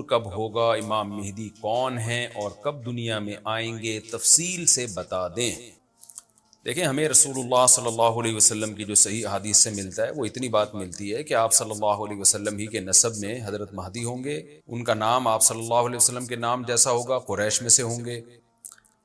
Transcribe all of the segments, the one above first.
کب ہوگا، امام مہدی کون ہیں اور کب دنیا میں آئیں گے، تفصیل سے بتا دیں۔ دیکھیں، ہمیں رسول اللہ صلی اللہ علیہ وسلم کی جو صحیح حدیث سے ملتا ہے وہ اتنی بات ملتی ہے کہ آپ صلی اللہ علیہ وسلم ہی کے نسب میں حضرت مہدی ہوں گے، ان کا نام آپ صلی اللہ علیہ وسلم کے نام جیسا ہوگا، قریش میں سے ہوں گے،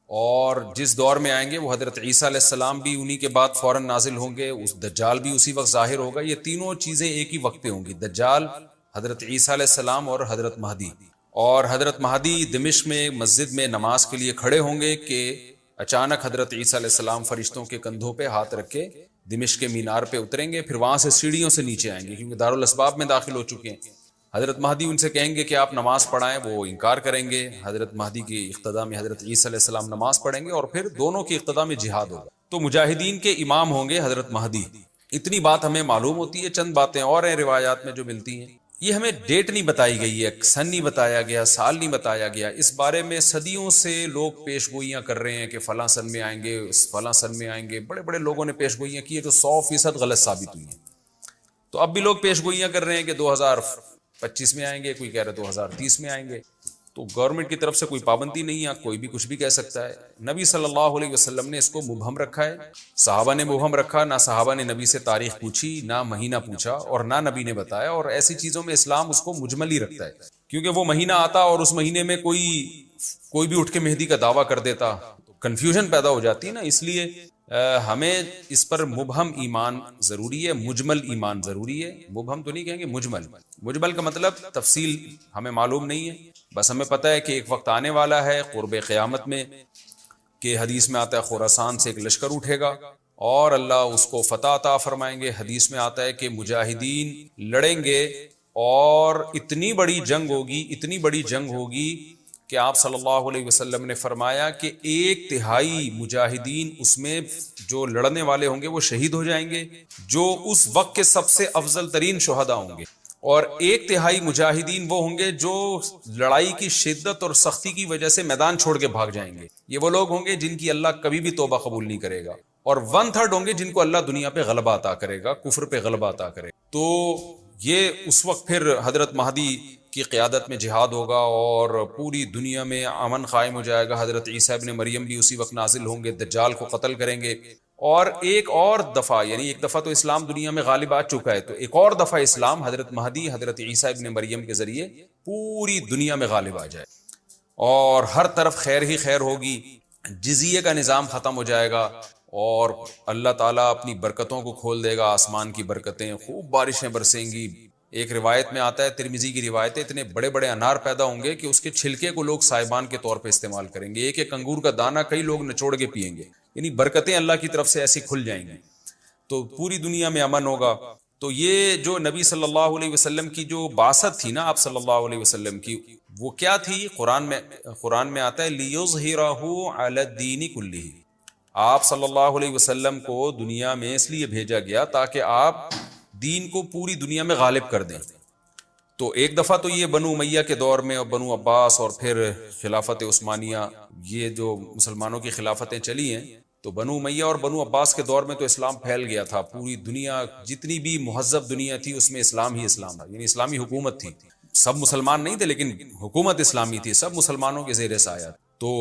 اور جس دور میں آئیں گے وہ حضرت عیسیٰ علیہ السلام بھی انہی کے بعد فوراً نازل ہوں گے، اس دجال بھی اسی وقت ظاہر ہوگا۔ یہ تینوں چیزیں ایک ہی وقت پہ ہوں گی، دجال، حضرت عیسیٰ علیہ السلام اور حضرت مہدی۔ اور حضرت مہدی دمشق میں مسجد میں نماز کے لیے کھڑے ہوں گے کہ اچانک حضرت عیسیٰ علیہ السلام فرشتوں کے کندھوں پہ ہاتھ رکھ کے دمشق کے مینار پہ اتریں گے، پھر وہاں سے سیڑھیوں سے نیچے آئیں گے کیونکہ دارالاسباب میں داخل ہو چکے ہیں۔ حضرت مہدی ان سے کہیں گے کہ آپ نماز پڑھائیں، وہ انکار کریں گے۔ حضرت مہدی کی اقتدا میں حضرت عیسیٰ علیہ السلام نماز پڑھیں گے اور پھر دونوں کی اقتدا میں جہاد ہوگا۔ تو مجاہدین کے امام ہوں گے حضرت مہدی۔ اتنی بات ہمیں معلوم ہوتی ہے، چند باتیں اور ہیں روایات میں جو ملتی ہیں۔ یہ ہمیں ڈیٹ نہیں بتائی گئی ہے، سن نہیں بتایا گیا، سال نہیں بتایا گیا، اس بارے میں صدیوں سے لوگ پیش گوئیاں کر رہے ہیں کہ فلاں سن میں آئیں گے، فلاں سن میں آئیں گے۔ بڑے بڑے لوگوں نے پیش گوئیاں کی ہیں جو 100% غلط ثابت ہوئی ہیں۔ تو اب بھی لوگ پیش گوئیاں کر رہے ہیں کہ 2025 میں آئیں گے، کوئی کہہ رہا ہے 2030 میں آئیں گے۔ تو گورنمنٹ کی طرف سے کوئی پابندی نہیں ہے، کوئی بھی کچھ بھی کہہ سکتا ہے۔ نبی صلی اللہ علیہ وسلم نے اس کو مبہم رکھا ہے، صحابہ نے مبہم رکھا، نہ صحابہ نے نبی سے تاریخ پوچھی، نہ مہینہ پوچھا، اور نہ نبی نے بتایا۔ اور ایسی چیزوں میں اسلام اس کو مجمل ہی رکھتا ہے، کیونکہ وہ مہینہ آتا اور اس مہینے میں کوئی بھی اٹھ کے مہدی کا دعویٰ کر دیتا، کنفیوژن پیدا ہو جاتی ہے نا۔ اس لیے ہمیں اس پر مبہم ایمان ضروری ہے، مجمل ایمان ضروری ہے۔ مبہم تو نہیں کہیں گے، مجمل کا مطلب تفصیل ہمیں معلوم نہیں ہے، بس ہمیں پتہ ہے کہ ایک وقت آنے والا ہے قرب قیامت میں کہ حدیث میں آتا ہے خراسان سے ایک لشکر اٹھے گا اور اللہ اس کو فتح عطا فرمائیں گے۔ حدیث میں آتا ہے کہ مجاہدین لڑیں گے اور اتنی بڑی جنگ ہوگی کہ آپ صلی اللہ علیہ وسلم نے فرمایا کہ 1/3 مجاہدین اس میں جو لڑنے والے ہوں گے وہ شہید ہو جائیں گے، جو اس وقت کے سب سے افضل ترین شہداء ہوں گے، اور 1/3 مجاہدین وہ ہوں گے جو لڑائی کی شدت اور سختی کی وجہ سے میدان چھوڑ کے بھاگ جائیں گے۔ یہ وہ لوگ ہوں گے جن کی اللہ کبھی بھی توبہ قبول نہیں کرے گا، اور 1/3 ہوں گے جن کو اللہ دنیا پہ غلبہ عطا کرے گا، کفر پہ غلبہ عطا کرے گا۔ تو یہ اس وقت پھر حضرت مہدی کی قیادت میں جہاد ہوگا اور پوری دنیا میں امن قائم ہو جائے گا۔ حضرت عیسیٰ ابن مریم بھی اسی وقت نازل ہوں گے، دجال کو قتل کریں گے، اور ایک اور دفعہ، یعنی ایک دفعہ تو اسلام دنیا میں غالب آ چکا ہے، تو ایک اور دفعہ اسلام حضرت مہدی حضرت عیسیٰ ابن مریم کے ذریعے پوری دنیا میں غالب آ جائے، اور ہر طرف خیر ہی خیر ہوگی، جزیے کا نظام ختم ہو جائے گا، اور اللہ تعالیٰ اپنی برکتوں کو کھول دے گا، آسمان کی برکتیں، خوب بارشیں برسیں گی۔ ایک روایت میں آتا ہے، ترمذی کی روایت ہے، اتنے بڑے بڑے انار پیدا ہوں گے کہ اس کے چھلکے کو لوگ سائبان کے طور پہ استعمال کریں گے، ایک ایک انگور کا دانہ کئی لوگ نچوڑ کے پئیں گے، یعنی برکتیں اللہ کی طرف سے ایسی کھل جائیں گی، تو پوری دنیا میں امن ہوگا۔ تو یہ جو نبی صلی اللہ علیہ وسلم کی جو بعثت تھی نا، آپ صلی اللہ علیہ وسلم کی، وہ کیا تھی؟ قرآن میں آتا ہے لِيُظْهِرَهُ عَلَى الدِّينِ كُلِّهِ۔ آپ صلی اللہ علیہ وسلم کو دنیا میں اس لیے بھیجا گیا تاکہ آپ دین کو پوری دنیا میں غالب کر دیں۔ تو ایک دفعہ تو یہ بنو امیہ کے دور میں، اور بنو عباس، اور پھر خلافت عثمانیہ، یہ جو مسلمانوں کی خلافتیں چلی ہیں، تو بنو امیہ اور بنو عباس کے دور میں تو اسلام پھیل گیا تھا پوری دنیا، جتنی بھی مہذب دنیا تھی اس میں اسلام ہی اسلام تھا، یعنی اسلامی حکومت تھی، سب مسلمان نہیں تھے لیکن حکومت اسلامی تھی، سب مسلمانوں کے زیر سایہ۔ تو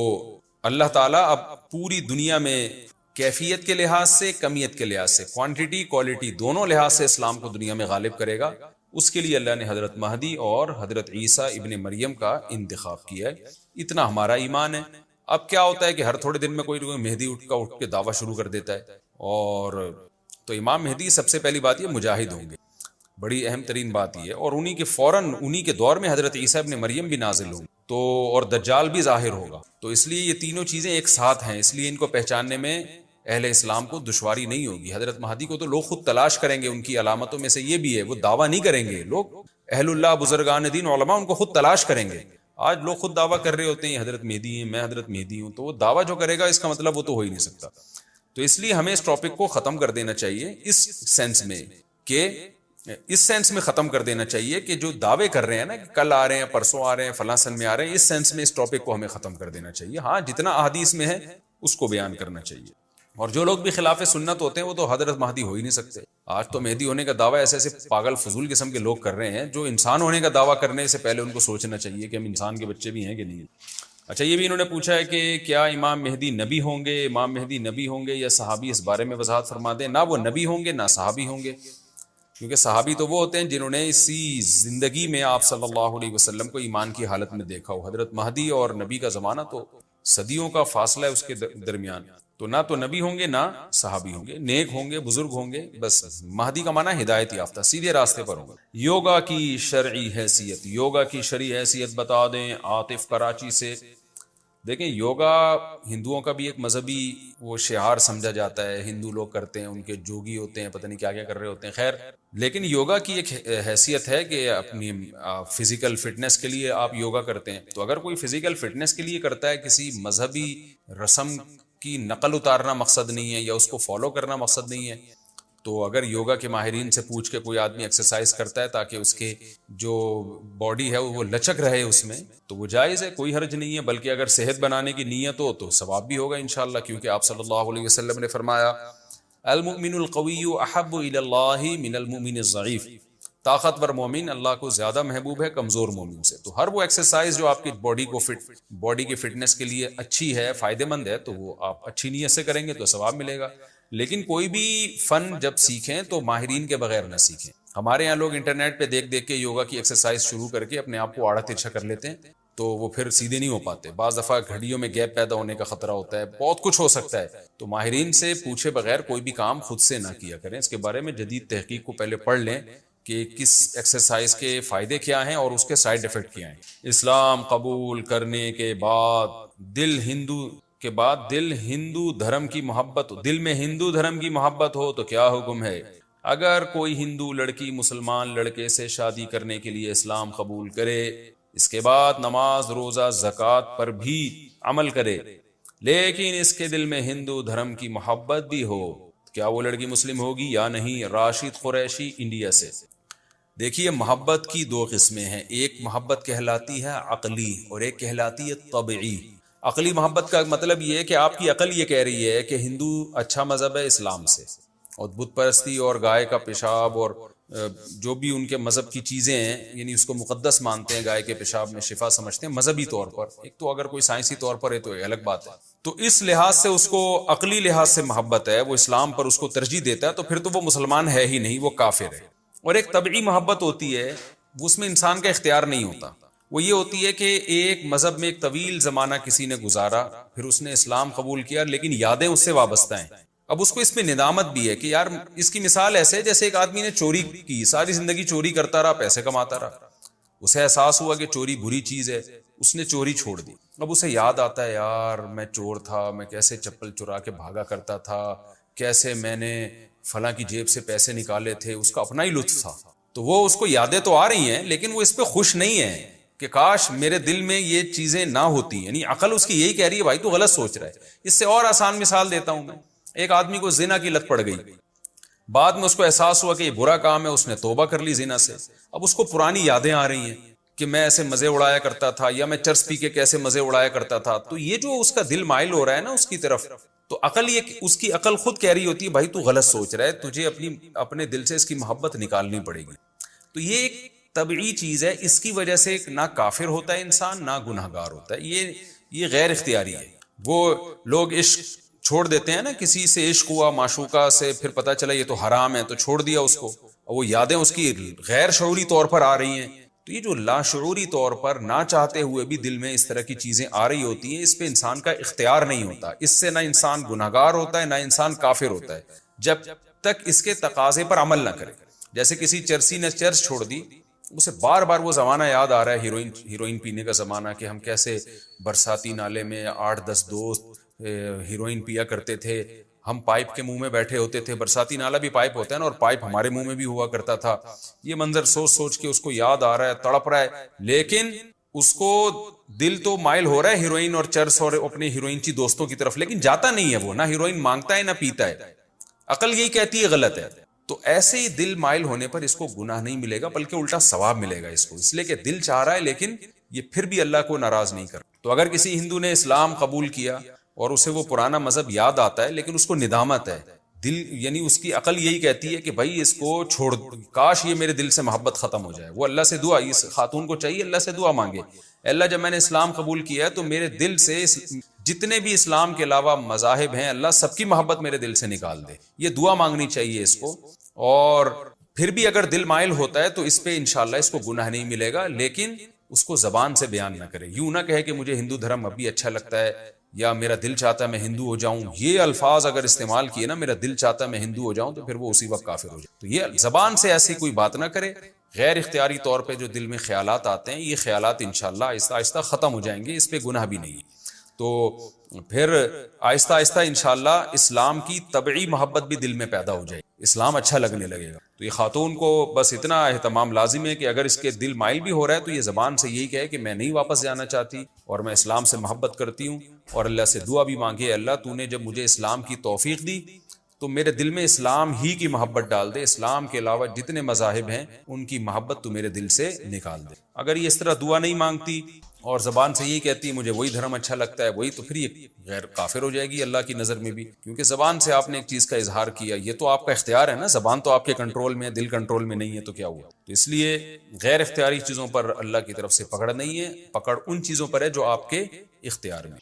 اللہ تعالیٰ اب پوری دنیا میں کیفیت کے لحاظ سے، کمیت کے لحاظ سے، کوانٹٹی کوالٹی دونوں لحاظ سے اسلام کو دنیا میں غالب کرے گا۔ اس کے لیے اللہ نے حضرت مہدی اور حضرت عیسیٰ ابن مریم کا انتخاب کیا ہے۔ اتنا ہمارا ایمان ہے۔ اب کیا ہوتا ہے کہ ہر تھوڑے دن میں کوئی مہدی اٹھ کے دعویٰ شروع کر دیتا ہے، اور تو امام مہدی سب سے پہلی بات یہ مجاہد ہوں گے، بڑی اہم ترین بات یہ ہے، اور انہی کے فوراً انہی کے دور میں حضرت عیسیٰ ابن مریم بھی نازل ہوں، تو اور دجال بھی ظاہر ہوگا۔ تو اس لیے یہ تینوں چیزیں ایک ساتھ ہیں، اس لیے ان کو پہچاننے میں اہل اسلام کو دشواری نہیں ہوگی۔ حضرت مہدی کو تو لوگ خود تلاش کریں گے، ان کی علامتوں میں سے یہ بھی ہے، وہ دعویٰ نہیں کریں گے، لوگ اہل اللہ، بزرگان دین، علماء ان کو خود تلاش کریں گے۔ آج لوگ خود دعویٰ کر رہے ہوتے ہیں حضرت مہدی ہیں، میں حضرت مہدی ہوں، تو وہ دعویٰ جو کرے گا اس کا مطلب وہ تو ہو ہی نہیں سکتا۔ تو اس لیے ہمیں اس ٹاپک کو ختم کر دینا چاہیے، اس سینس میں ختم کر دینا چاہیے کہ جو دعوے کر رہے ہیں نا کہ کل آ رہے ہیں، پرسوں آ رہے ہیں، فلاں سن میں آ رہے ہیں، اس سینس میں اس ٹاپک کو ہمیں ختم کر دینا چاہیے۔ ہاں، جتنا احادیث میں ہے اس کو بیان کرنا چاہیے۔ اور جو لوگ بھی خلاف سنت ہوتے ہیں وہ تو حضرت مہدی ہو ہی نہیں سکتے. آج تو مہدی ہونے کا دعویٰ ایسے ایسے پاگل فضول قسم کے لوگ کر رہے ہیں جو انسان ہونے کا دعویٰ کرنے سے پہلے ان کو سوچنا چاہیے کہ ہم انسان کے بچے بھی ہیں کہ نہیں. اچھا یہ بھی انہوں نے پوچھا ہے کہ کیا امام مہدی نبی ہوں گے؟ امام مہدی نبی ہوں گے یا صحابی؟ اس بارے میں وضاحت فرما دیں. نہ وہ نبی ہوں گے نہ صحابی ہوں گے، کیونکہ صحابی تو وہ ہوتے ہیں جنہوں نے اسی زندگی میں آپ صلی اللہ علیہ وسلم کو ایمان کی حالت میں دیکھا ہو. حضرت مہدی اور نبی کا زمانہ تو صدیوں کا فاصلہ ہے اس کے درمیان، تو نہ تو نبی ہوں گے نہ صحابی ہوں گے. نیک ہوں گے، بزرگ ہوں گے. بس مہدی کا معنی ہدایت یافتہ، سیدھے راستے پر ہوں گے. یوگا کی شرعی حیثیت، یوگا کی شرعی حیثیت بتا دیں. عاطف کراچی سے. دیکھیں یوگا ہندوؤں کا بھی ایک مذہبی وہ شعار سمجھا جاتا ہے، ہندو لوگ کرتے ہیں، ان کے جوگی ہوتے ہیں، پتہ نہیں کیا کیا کر رہے ہوتے ہیں. خیر، لیکن یوگا کی ایک حیثیت ہے کہ اپنی فزیکل فٹنس کے لیے آپ یوگا کرتے ہیں. تو اگر کوئی فزیکل فٹنس کے لیے کرتا ہے، کسی مذہبی رسم کی نقل اتارنا مقصد نہیں ہے یا اس کو فالو کرنا مقصد نہیں ہے، تو اگر یوگا کے ماہرین سے پوچھ کے کوئی آدمی ایکسرسائز کرتا ہے تاکہ اس کے جو باڈی ہے وہ لچک رہے اس میں، تو وہ جائز ہے، کوئی حرج نہیں ہے. بلکہ اگر صحت بنانے کی نیت ہو تو ثواب بھی ہوگا انشاءاللہ، کیونکہ آپ صلی اللہ علیہ وسلم نے فرمایا المؤمن القوی احب الی اللہ من المؤمن الضعیف. طاقتور مومن اللہ کو زیادہ محبوب ہے کمزور مومن سے. تو ہر وہ ایکسرسائز جو آپ کی باڈی کی فٹنس کے لیے اچھی ہے، فائدہ مند ہے، تو وہ آپ اچھی نیت سے کریں گے تو ثواب ملے گا. لیکن کوئی بھی فن جب سیکھیں تو ماہرین کے بغیر نہ سیکھیں. ہمارے یہاں لوگ انٹرنیٹ پہ دیکھ دیکھ کے یوگا کی ایکسرسائز شروع کر کے اپنے آپ کو آڑا ترچھا کر لیتے ہیں، تو وہ پھر سیدھے نہیں ہو پاتے. بعض دفعہ گھڑیوں میں گیپ پیدا ہونے کا خطرہ ہوتا ہے، بہت کچھ ہو سکتا ہے. تو ماہرین سے پوچھے بغیر کوئی بھی کام خود سے نہ کیا کریں. اس کے بارے میں جدید تحقیق کو پہلے پڑھ لیں کہ کس ایکسرسائز کے فائدے کیا ہیں اور اس کے سائیڈ ایفیکٹ کیا ہیں. اسلام قبول کرنے کے بعد دل ہندو دھرم کی محبت، دل میں ہندو دھرم کی محبت ہو تو کیا حکم ہے؟ اگر کوئی ہندو لڑکی مسلمان لڑکے سے شادی کرنے کے لیے اسلام قبول کرے، اس کے بعد نماز روزہ زکوٰۃ پر بھی عمل کرے، لیکن اس کے دل میں ہندو دھرم کی محبت بھی ہو، کیا وہ لڑکی مسلم ہوگی یا نہیں؟ راشد قریشی انڈیا سے. دیکھیے محبت کی دو قسمیں ہیں، ایک محبت کہلاتی ہے عقلی اور ایک کہلاتی ہے طبعی. عقلی محبت کا مطلب یہ ہے کہ آپ کی عقل یہ کہہ رہی ہے کہ ہندو اچھا مذہب ہے اسلام سے، اور بت پرستی اور گائے کا پیشاب اور جو بھی ان کے مذہب کی چیزیں ہیں، یعنی اس کو مقدس مانتے ہیں، گائے کے پیشاب میں شفا سمجھتے ہیں مذہبی طور پر. ایک تو اگر کوئی سائنسی طور پر ہے تو ایک الگ بات ہے. تو اس لحاظ سے اس کو عقلی لحاظ سے محبت ہے، وہ اسلام پر اس کو ترجیح دیتا ہے، تو پھر تو وہ مسلمان ہے ہی نہیں، وہ کافر ہے. اور ایک طبعی محبت ہوتی ہے، اس میں انسان کا اختیار نہیں ہوتا. وہ یہ ہوتی ہے کہ ایک مذہب میں ایک طویل زمانہ کسی نے گزارا، پھر اس نے اسلام قبول کیا، لیکن یادیں اس سے وابستہ ہیں. اب اس کو اس میں ندامت بھی ہے کہ یار اس کی مثال ایسے جیسے ایک آدمی نے چوری کی، ساری زندگی چوری کرتا رہا، پیسے کماتا رہا، اسے احساس ہوا کہ چوری بری چیز ہے، اس نے چوری چھوڑ دی. اب اسے یاد آتا ہے یار میں چور تھا، میں کیسے چپل چرا کے بھاگا کرتا تھا، کیسے میں نے فلاں کی جیب سے پیسے نکالے تھے، اس کا اپنا ہی لطف تھا. تو وہ اس کو یادیں تو آ رہی ہیں لیکن وہ اس پہ خوش نہیں ہے کہ کاش میرے دل میں یہ چیزیں نہ ہوتی. یعنی عقل اس کی یہی کہہ رہی ہے بھائی تو غلط سوچ رہا ہے. اس سے اور آسان مثال دیتا ہوں میں. ایک آدمی کو زنا کی لت پڑ گئی، بعد میں اس کو احساس ہوا کہ یہ برا کام ہے، اس نے توبہ کر لی زنا سے. اب اس کو پرانی یادیں آ رہی ہیں کہ میں ایسے مزے اڑایا کرتا تھا، یا میں چرس پی کے کیسے مزے اڑایا کرتا تھا. تو یہ جو اس کا دل مائل ہو رہا ہے نا اس کی طرف، تو عقل یہ اس کی عقل خود کہہ رہی ہوتی ہے بھائی تو غلط سوچ رہا ہے، تجھے اپنے دل سے اس کی محبت نکالنی پڑے گی. تو یہ ایک طبعی چیز ہے، اس کی وجہ سے نہ کافر ہوتا ہے انسان نہ گناہ گار ہوتا ہے. یہ غیر اختیاری ہے. وہ لوگ عشق چھوڑ دیتے ہیں نا، کسی سے عشق ہوا معشوقہ سے، پھر پتہ چلا یہ تو حرام ہے تو چھوڑ دیا اس کو، اور وہ یادیں اس کی غیر شعوری طور پر آ رہی ہیں. تو یہ جو لاشعوری طور پر نہ چاہتے ہوئے بھی دل میں اس طرح کی چیزیں آ رہی ہوتی ہیں، اس پہ انسان کا اختیار نہیں ہوتا. اس سے نہ انسان گناہگار ہوتا ہے نہ انسان کافر ہوتا ہے جب تک اس کے تقاضے پر عمل نہ کرے. جیسے کسی چرسی نے چرس چھوڑ دی، اسے بار بار وہ زمانہ یاد آ رہا ہے ہیروئن پینے کا زمانہ، کہ ہم کیسے برساتی نالے میں 8-10 دوست ہیروئن پیا کرتے تھے، ہم پائپ کے منہ میں بیٹھے ہوتے تھے. برساتی نالا بھی پائپ ہوتا ہے نا، اور پائپ ہمارے منہ میں بھی ہوا کرتا تھا. یہ منظر سوچ سوچ کے اس کو یاد آ رہا ہے، تڑپ رہا ہے، لیکن اس کو دل تو مائل ہو رہا ہے ہیروئن اور چرس اور اپنے ہیروئنچی دوستوں کی طرف، لیکن جاتا نہیں ہے. وہ نہ ہیروئن مانگتا ہے نہ پیتا ہے. عقل یہی کہتی ہے غلط ہے. تو ایسے ہی دل مائل ہونے پر اس کو گناہ نہیں ملے گا بلکہ الٹا ثواب ملے گا اس کو، اس لیے کہ دل چاہ رہا ہے لیکن یہ پھر بھی اللہ کو ناراض نہیں کر. تو اگر کسی ہندو نے اسلام قبول کیا اور اسے وہ پرانا مذہب یاد آتا ہے لیکن اس کو ندامت ہے دل، یعنی اس کی عقل یہی کہتی ہے کہ بھائی اس کو چھوڑ، کاش یہ میرے دل سے محبت ختم ہو جائے. وہ اللہ سے دعا، اس خاتون کو چاہیے اللہ سے دعا مانگے، اللہ جب میں نے اسلام قبول کیا ہے تو میرے دل سے جتنے بھی اسلام کے علاوہ مذاہب ہیں اللہ سب کی محبت میرے دل سے نکال دے. یہ دعا مانگنی چاہیے اس کو. اور پھر بھی اگر دل مائل ہوتا ہے تو اس پہ انشاءاللہ اس کو گناہ نہیں ملے گا، لیکن اس کو زبان سے بیان نہ کرے. یوں نہ کہے کہ مجھے ہندو دھرم ابھی اچھا لگتا ہے یا میرا دل چاہتا ہے میں ہندو ہو جاؤں. یہ الفاظ اگر استعمال کیے نا، میرا دل چاہتا ہے میں ہندو ہو جاؤں، تو پھر وہ اسی وقت کافر ہو جائے. تو یہ زبان سے ایسی کوئی بات نہ کرے. غیر اختیاری طور پہ جو دل میں خیالات آتے ہیں، یہ خیالات انشاءاللہ آہستہ آہستہ ختم ہو جائیں گے، اس پہ گناہ بھی نہیں. تو پھر آہستہ آہستہ انشاءاللہ اسلام کی طبعی محبت بھی دل میں پیدا ہو جائے، اسلام اچھا لگنے لگے گا. تو یہ خاتون کو بس اتنا اہتمام لازم ہے کہ اگر اس کے دل مائل بھی ہو رہا ہے تو یہ زبان سے یہی کہے کہ میں نہیں واپس جانا چاہتی اور میں اسلام سے محبت کرتی ہوں، اور اللہ سے دعا بھی مانگے اللہ تو نے جب مجھے اسلام کی توفیق دی تو میرے دل میں اسلام ہی کی محبت ڈال دے، اسلام کے علاوہ جتنے مذاہب ہیں ان کی محبت تو میرے دل سے نکال دے. اگر یہ اس طرح دعا نہیں مانگتی اور زبان سے یہی کہتی مجھے وہی دھرم اچھا لگتا ہے وہی، تو پھر یہ غیر کافر ہو جائے گی اللہ کی نظر میں بھی، کیونکہ زبان سے آپ نے ایک چیز کا اظہار کیا. یہ تو آپ کا اختیار ہے نا، زبان تو آپ کے کنٹرول میں ہے، دل کنٹرول میں نہیں ہے، تو کیا ہوا. تو اس لیے غیر اختیاری چیزوں پر اللہ کی طرف سے پکڑ نہیں ہے، پکڑ ان چیزوں پر ہے جو آپ کے اختیار میں.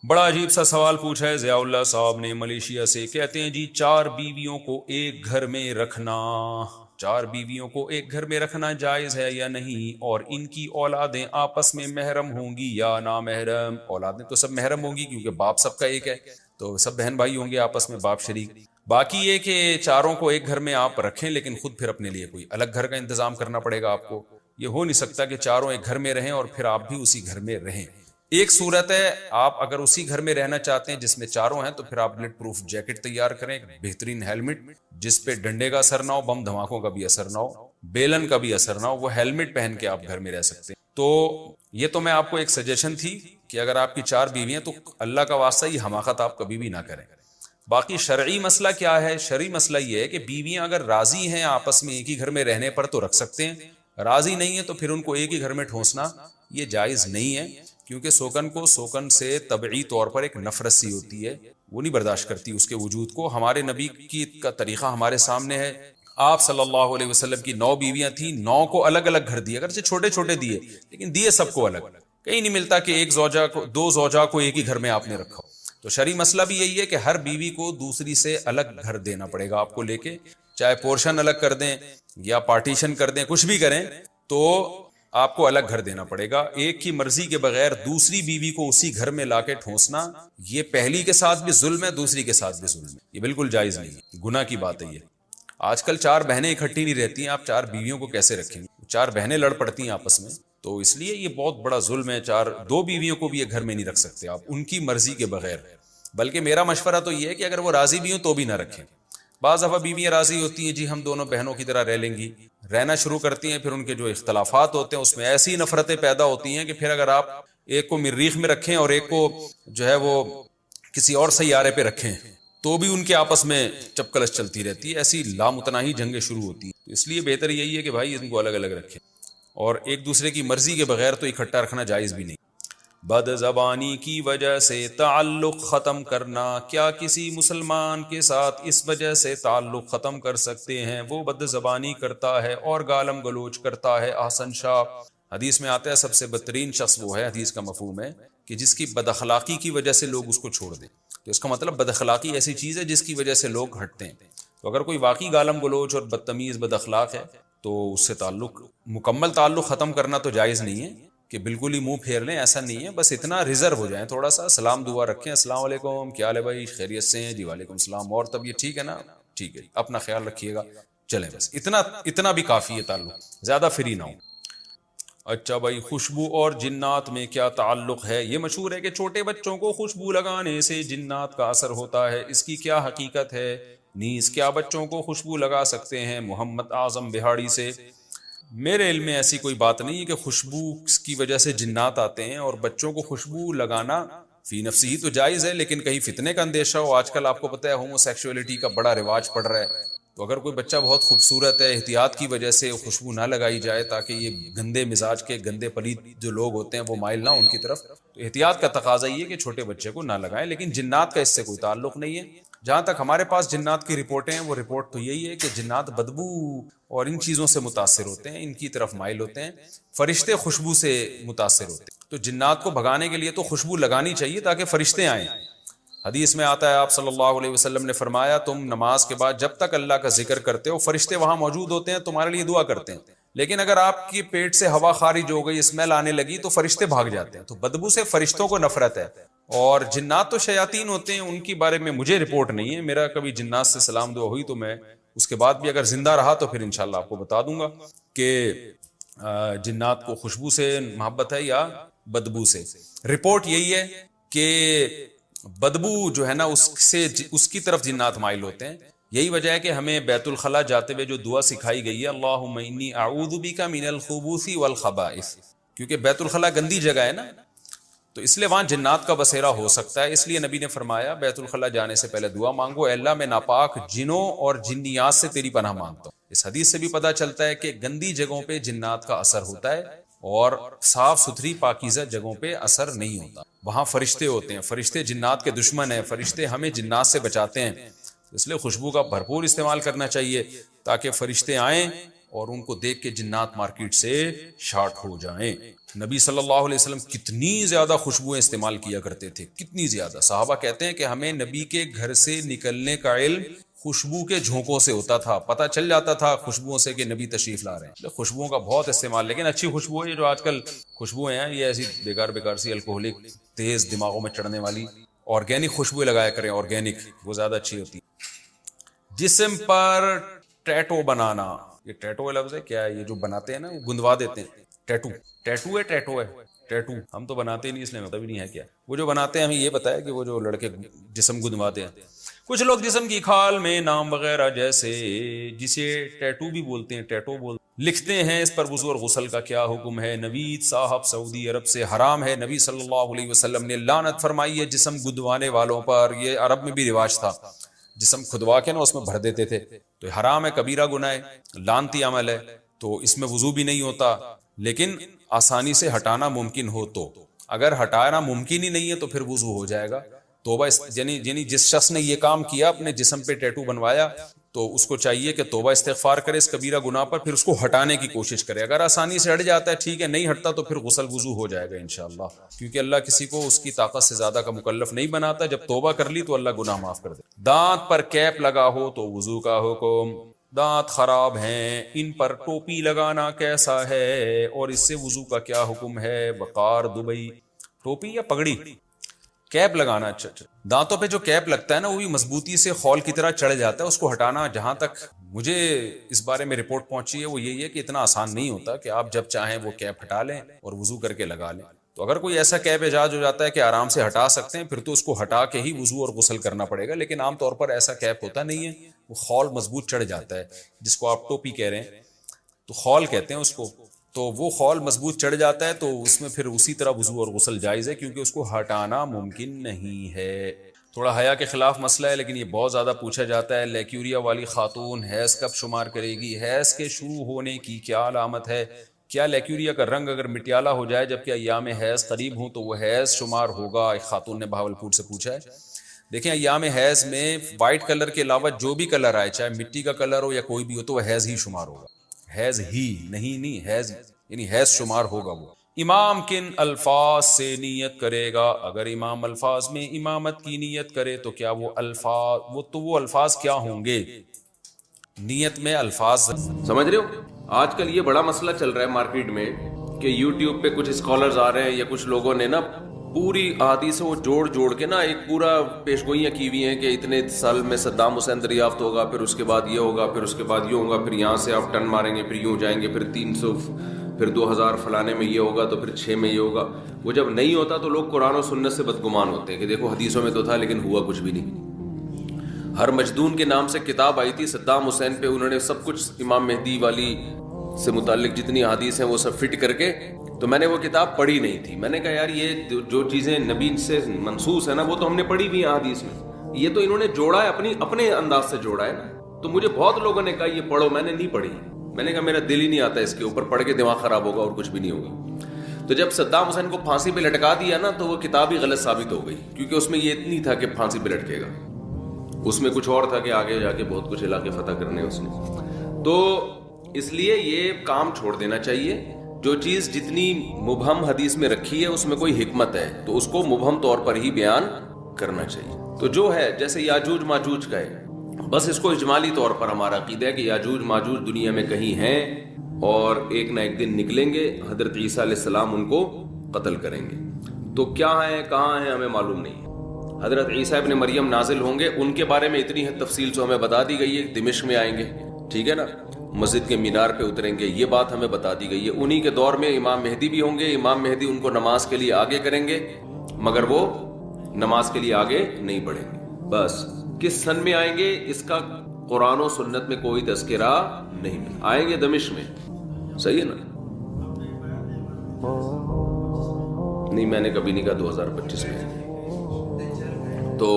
بڑا عجیب سا سوال پوچھا ہے ضیاء اللہ صاحب نے ملیشیا سے. کہتے ہیں جی 4 بیویوں کو ایک گھر میں رکھنا، 4 بیویوں کو ایک گھر میں رکھنا جائز ہے یا نہیں؟ اور ان کی اولادیں آپس میں محرم ہوں گی یا نامحرم؟ اولادیں تو سب محرم ہوں گی کیونکہ باپ سب کا ایک ہے، تو سب بہن بھائی ہوں گے آپس میں، باپ شریک. باقی یہ کہ 4 کو ایک گھر میں آپ رکھیں لیکن خود پھر اپنے لیے کوئی الگ گھر کا انتظام کرنا پڑے گا آپ کو. یہ ہو نہیں سکتا کہ 4 ایک گھر میں رہیں اور پھر آپ بھی اسی گھر میں رہیں. ایک صورت ہے آپ اگر اسی گھر میں رہنا چاہتے ہیں جس میں 4 ہیں، تو پھر آپ بلٹ پروف جیکٹ تیار کریں، بہترین ہیلمٹ جس پہ ڈنڈے کا اثر نہ ہو، بم دھماکوں کا بھی اثر نہ ہو، بیلن کا بھی اثر نہ ہو، وہ ہیلمٹ پہن کے آپ گھر میں رہ سکتے ہیں. تو یہ تو میں آپ کو ایک سجیشن تھی کہ اگر آپ کی 4 بیوی ہیں تو اللہ کا واسطہ یہ حماقت آپ کبھی بھی نہ کریں. باقی شرعی مسئلہ کیا ہے؟ شرعی مسئلہ یہ ہے کہ بیویاں اگر راضی ہیں آپس میں ایک ہی گھر میں رہنے پر تو رکھ سکتے ہیں، راضی نہیں ہے تو پھر ان کو ایک ہی گھر میں ٹھونسنا یہ جائز نہیں ہے، کیونکہ سوکن سے طبعی طور پر ایک نفرت سی ہوتی ہے، وہ نہیں برداشت کرتی اس کے وجود کو. ہمارے نبی کی کا طریقہ ہمارے سامنے ہے. آپ صلی اللہ علیہ وسلم کی 9 بیویاں تھیں، 9 کو الگ الگ گھر دیے، اگرچہ چھوٹے چھوٹے دیے لیکن دیے سب کو الگ. کہیں نہیں ملتا کہ ایک زوجہ کو 2 زوجہ کو ایک ہی گھر میں آپ نے رکھا. تو شرعی مسئلہ بھی یہی ہے کہ ہر بیوی کو دوسری سے الگ گھر دینا پڑے گا آپ کو لے کے، چاہے پورشن الگ کر دیں یا پارٹیشن کر دیں، کچھ بھی کریں تو آپ کو الگ گھر دینا پڑے گا. ایک کی مرضی کے بغیر دوسری بیوی کو اسی گھر میں لا کے ٹھونسنا یہ پہلی کے ساتھ بھی ظلم ہے، دوسری کے ساتھ بھی ظلم ہے. یہ بالکل جائز نہیں ہے، گناہ کی بات ہے. یہ آج کل 4 بہنیں اکٹھی نہیں رہتی ہیں، آپ 4 بیویوں کو کیسے رکھیں گے؟ 4 بہنیں لڑ پڑتی ہیں آپس میں، تو اس لیے یہ بہت بڑا ظلم ہے. 2 بیویوں کو بھی یہ گھر میں نہیں رکھ سکتے آپ ان کی مرضی کے بغیر. بلکہ میرا مشورہ تو یہ ہے کہ اگر وہ راضی بھی ہوں تو بھی نہ رکھیں. بعض دفعہ بیویاں راضی ہوتی ہیں جی ہم دونوں بہنوں کی طرح رہ لیں گی، رہنا شروع کرتی ہیں، پھر ان کے جو اختلافات ہوتے ہیں اس میں ایسی نفرتیں پیدا ہوتی ہیں کہ پھر اگر آپ ایک کو مریخ میں رکھیں اور ایک کو جو ہے وہ کسی اور سیارے پہ رکھیں تو بھی ان کے آپس میں چپکلش چلتی رہتی ہے، ایسی لامتناہی جنگیں شروع ہوتی ہیں. اس لیے بہتر یہی ہے کہ بھائی ان کو الگ الگ رکھیں، اور ایک دوسرے کی مرضی کے بغیر تو اکٹھا رکھنا جائز بھی نہیں. بد زبانی کی وجہ سے تعلق ختم کرنا، کیا کسی مسلمان کے ساتھ اس وجہ سے تعلق ختم کر سکتے ہیں؟ وہ بد زبانی کرتا ہے اور گالم گلوچ کرتا ہے. احسن شاہ، حدیث میں آتا ہے سب سے بدترین شخص وہ ہے، حدیث کا مفہوم ہے کہ جس کی بد اخلاقی کی وجہ سے لوگ اس کو چھوڑ دیں. تو اس کا مطلب بد اخلاقی ایسی چیز ہے جس کی وجہ سے لوگ ہٹتے ہیں. تو اگر کوئی واقعی گالم گلوچ اور بدتمیز بد اخلاق ہے تو اس سے مکمل تعلق ختم کرنا تو جائز نہیں ہے کہ بالکل ہی منہ پھیر لیں، ایسا نہیں ہے. بس اتنا ریزرو ہو جائیں، تھوڑا سا سلام دعا رکھیں، السلام علیکم، کیا حال ہے بھائی، خیریت سے ہیں؟ جی وعلیکم السلام، اور طبیعت ٹھیک ہے نا؟ ٹھیک ہے، اپنا خیال رکھیے گا، چلیں بس اتنا بھی کافی ہے، تعلق زیادہ فری نہ ہو. اچھا بھائی، خوشبو اور جنات میں کیا تعلق ہے؟ یہ مشہور ہے کہ چھوٹے بچوں کو خوشبو لگانے سے جنات کا اثر ہوتا ہے، اس کی کیا حقیقت ہے؟ نیز کیا بچوں کو خوشبو لگا سکتے ہیں؟ محمد اعظم بہاڑی سے. میرے علم میں ایسی کوئی بات نہیں ہے کہ خوشبو کی وجہ سے جنات آتے ہیں، اور بچوں کو خوشبو لگانا فی نفسی ہی تو جائز ہے، لیکن کہیں فتنے کا اندیشہ ہو. آج کل آپ کو پتہ ہے ہومو سیکشولیٹی کا بڑا رواج پڑ رہا ہے، تو اگر کوئی بچہ بہت خوبصورت ہے، احتیاط کی وجہ سے خوشبو نہ لگائی جائے تاکہ یہ گندے مزاج کے گندے پلید جو لوگ ہوتے ہیں وہ مائل نہ ان کی طرف، تو احتیاط کا تقاضا یہ ہے کہ چھوٹے بچے کو نہ لگائیں. لیکن جنات کا اس سے کوئی تعلق نہیں ہے. جہاں تک ہمارے پاس جنات کی رپورٹیں ہیں، وہ رپورٹ تو یہی ہے کہ جنات بدبو اور ان چیزوں سے متاثر ہوتے ہیں، ان کی طرف مائل ہوتے ہیں. فرشتے خوشبو سے متاثر ہوتے ہیں. تو جنات کو بھگانے کے لیے تو خوشبو لگانی چاہیے تاکہ فرشتے آئیں. حدیث میں آتا ہے، آپ صلی اللہ علیہ وسلم نے فرمایا، تم نماز کے بعد جب تک اللہ کا ذکر کرتے ہو فرشتے وہاں موجود ہوتے ہیں، تمہارے لیے دعا کرتے ہیں. لیکن اگر آپ کی پیٹ سے ہوا خارج ہو گئی، اسمیل آنے لگی، تو فرشتے بھاگ جاتے ہیں. تو بدبو سے فرشتوں کو نفرت ہے. اور جنات تو شیاطین ہوتے ہیں، ان کی بارے میں مجھے رپورٹ نہیں ہے. میرا کبھی جنات سے سلام دعا ہوئی تو میں اس کے بعد بھی اگر زندہ رہا تو پھر انشاءاللہ آپ کو بتا دوں گا کہ جنات کو خوشبو سے محبت ہے یا بدبو سے. رپورٹ یہی ہے کہ بدبو جو ہے نا اس کی طرف جنات مائل ہوتے ہیں. یہی وجہ ہے کہ ہمیں بیت الخلاء جاتے ہوئے جو دعا سکھائی گئی ہے، اللہم انی اعوذ بک من الخبث والخبائث، کیونکہ بیت الخلاء گندی جگہ ہے نا، تو اس لیے وہاں جنات کا بسیرا ہو سکتا ہے. اس لیے نبی نے فرمایا بیت الخلاء جانے سے پہلے دعا مانگو، اے اللہ میں ناپاک جنوں اور جنیات سے تیری پناہ مانگتا ہوں. اس حدیث سے بھی پتہ چلتا ہے کہ گندی جگہوں پہ جنات کا اثر ہوتا ہے اور صاف ستھری پاکیزہ جگہوں پہ اثر نہیں ہوتا. وہاں فرشتے ہوتے ہیں، فرشتے جنات کے دشمن ہیں، فرشتے ہمیں جنات سے بچاتے ہیں. اس لیے خوشبو کا بھرپور استعمال کرنا چاہیے تاکہ فرشتے آئیں اور ان کو دیکھ کے جنات مارکیٹ سے شارٹ ہو جائیں. نبی صلی اللہ علیہ وسلم کتنی زیادہ خوشبوئیں استعمال کیا کرتے تھے، کتنی زیادہ. صحابہ کہتے ہیں کہ ہمیں نبی کے گھر سے نکلنے کا علم خوشبو کے جھونکوں سے ہوتا تھا، پتہ چل جاتا تھا خوشبوؤں سے کہ نبی تشریف لا رہے ہیں. خوشبوؤں کا بہت استعمال، لیکن اچھی خوشبو ہے. جو آج کل خوشبوئیں ہیں یہ ایسی بیکار سی الکوہولک تیز دماغوں میں چڑھنے والی، آرگینک خوشبوئیں لگایا کریں، آرگینک، وہ زیادہ اچھی ہوتی. جسم پر ٹیٹو بنانا، یہ ٹیٹو لفظ ہے کیا ہے؟ یہ جو بناتے ہیں نا وہ گندوا دیتے ہیں. ٹیٹو ہے ٹیٹو ہم تو بناتے ہی نہیں، اس لیے پتہ بھی نہیں ہے کیا. وہ جو بناتے ہیں ہمیں یہ بتایا کہ وہ جو لڑکے جسم گندواتے ہیں. کچھ لوگ جسم کی کھال میں نام وغیرہ جیسے جسے ٹیٹو بھی بولتے ہیں، لکھتے ہیں. اس پر وضو اور غسل کا کیا حکم ہے؟ نوید صاحب سعودی عرب سے. حرام ہے. نبی صلی اللہ علیہ وسلم نے لعنت فرمائی ہے جسم گندوانے والوں پر. یہ عرب میں بھی رواج تھا، جسم کھدوا کے نا اس میں بھر دیتے تھے. تو حرام ہے، کبیرہ گناہ ہے، لعنتی عمل ہے. تو اس میں وضو بھی نہیں ہوتا، لیکن آسانی سے ہٹانا ممکن ہو تو. اگر ہٹانا ممکن ہی نہیں ہے تو پھر وضو ہو جائے گا. توبہ یعنی جس شخص نے یہ کام کیا، اپنے جسم پہ ٹیٹو بنوایا، تو اس کو چاہیے کہ توبہ استغفار کرے اس کبیرہ گناہ پر، پھر اس کو ہٹانے کی کوشش کرے. اگر آسانی سے ہٹ جاتا ہے ٹھیک ہے، نہیں ہٹتا تو پھر غسل وضو ہو جائے گا انشاءاللہ. کیونکہ اللہ کسی کو اس کی طاقت سے زیادہ کا مکلف نہیں بناتا. جب توبہ کر لی تو اللہ گناہ معاف کر دے. دانت پر کیپ لگا ہو تو وضو کا حکم. دانت خراب ہیں، ان پر ٹوپی لگانا کیسا ہے اور اس سے وضو کا کیا حکم ہے؟ وقار دبئی. ٹوپی یا پگڑی؟ کیپ لگانا. اچھا دانتوں پہ جو کیپ لگتا ہے نا وہ بھی مضبوطی سے خول کی طرح چڑھ جاتا ہے. اس کو ہٹانا جہاں تک مجھے اس بارے میں رپورٹ پہنچی ہے وہ یہی ہے کہ اتنا آسان نہیں ہوتا کہ آپ جب چاہیں وہ کیپ ہٹا لیں اور وضو کر کے لگا لیں. تو اگر کوئی ایسا کیپ ایجاد ہو جاتا ہے کہ آرام سے ہٹا سکتے ہیں پھر تو اس کو ہٹا کے ہی وضو اور غسل کرنا پڑے گا. لیکن عام طور پر ایسا کیپ ہوتا نہیں ہے، وہ خول مضبوط چڑھ جاتا ہے جس کو آپ ٹوپی کہہ رہے ہیں، تو خول کہتے ہیں اس کو. تو وہ خول مضبوط چڑھ جاتا ہے تو اس میں پھر اسی طرح وضو اور غسل جائز ہے، کیونکہ اس کو ہٹانا ممکن نہیں ہے. تھوڑا حیا کے خلاف مسئلہ ہے لیکن یہ بہت زیادہ پوچھا جاتا ہے. لیکیوریا والی خاتون حیض کب شمار کرے گی؟ حیض کے شروع ہونے کی کیا علامت ہے؟ کیا لیکیوریا کا رنگ اگر مٹیالہ ہو جائے جبکہ ایام حیض قریب ہوں تو وہ حیض شمار ہوگا؟ ایک خاتون نے بہاولپور سے پوچھا ہے. دیکھیں ایام حیض میں وائٹ کلر کے علاوہ جو بھی کلر آئے، چاہے مٹی کا کلر ہو یا کوئی بھی ہو، تو وہ حیض ہی شمار ہوگا. حیض ہی نہیں حیض یعنی حیض شمار ہوگا. وہ امام کن الفاظ سے نیت کرے گا؟ اگر امام الفاظ میں امامت کی نیت کرے تو کیا وہ الفاظ کیا ہوں گے؟ نیت میں الفاظ سمجھ رہے ہو؟ آج کل یہ بڑا مسئلہ چل رہا ہے مارکیٹ میں کہ یوٹیوب پہ کچھ اسکالرز آ رہے ہیں یا کچھ لوگوں نے نا پوری احادیث وہ جوڑ کے نا ایک پورا پیشگوئیاں کی ہوئی ہیں کہ اتنے سال میں صدام حسین دریافت ہوگا، پھر اس کے بعد یہ ہوگا، پھر اس کے بعد یہ ہوگا، پھر یہاں سے آپ ٹن ماریں گے، پھر یوں جائیں گے، پھر 300، پھر 2000 فلانے میں یہ ہوگا، تو پھر 6 میں یہ ہوگا. وہ جب نہیں ہوتا تو لوگ قرآن و سنت سے بدگمان ہوتے ہیں کہ دیکھو حدیثوں میں تو تھا لیکن ہوا کچھ بھی نہیں. ہر مجدون کے نام سے کتاب آئی تھی صدام حسین پہ، انہوں نے سب کچھ امام مہدی والی سے متعلق جتنی حدیث ہیں وہ سب فٹ کر کے، تو میں نے وہ کتاب پڑھی نہیں تھی. میں نے کہا یار یہ جو چیزیں نبی سے منسوس ہے نا وہ تو ہم نے پڑھی بھی ہیں حدیث میں، یہ تو انہوں نے جوڑا ہے اپنے انداز سے جوڑا ہے نا. تو مجھے بہت لوگوں نے کہا یہ پڑھو، میں نے نہیں پڑھی. میں نے کہا میرا دل ہی نہیں آتا اس کے اوپر، پڑھ کے دماغ خراب ہوگا اور کچھ بھی نہیں ہوگا. تو جب صدام حسین کو پھانسی پہ لٹکا دیا نا تو وہ کتاب ہی غلط ثابت ہو گئی، کیونکہ اس میں یہ اتنی تھا کہ پھانسی پہ لٹکے گا، اس میں کچھ اور تھا کہ آگے جا کے بہت کچھ علاقے فتح کرنے اس نے. تو اس لیے یہ کام چھوڑ دینا چاہیے. جو چیز جتنی مبہم حدیث میں رکھی ہے اس میں کوئی حکمت ہے تو اس کو مبہم طور پر ہی بیان کرنا چاہیے. تو جو ہے جیسے یاجوج ماجوج کا ہے، بس اس کو اجمالی طور پر ہمارا عقیدہ ہے کہ یاجوج ماجوج دنیا میں کہیں ہیں اور ایک نہ ایک دن نکلیں گے، حضرت عیسیٰ علیہ السلام ان کو قتل کریں گے. تو کیا ہیں کہاں ہیں ہمیں معلوم نہیں. حضرت عیسیٰ ابن مریم نازل ہوں گے، ان کے بارے میں اتنی تفصیل سے ہمیں بتا دی گئی ہے. دمشق میں آئیں گے، ٹھیک ہے نا، مسجد کے مینار پہ اتریں گے، یہ بات ہمیں بتا دی گئی ہے. انہی کے دور میں امام مہدی بھی ہوں گے. امام مہدی ان کو نماز کے لیے آگے کریں گے، مگر وہ نماز کے لیے آگے نہیں بڑھیں گے. بس کس سن میں آئیں گے اس کا قرآن و سنت میں کوئی تذکرہ نہیں ملا. آئیں گے دمشق میں، صحیح ہے نا. نہیں میں نے کبھی نہیں کہا 2025 میں. تو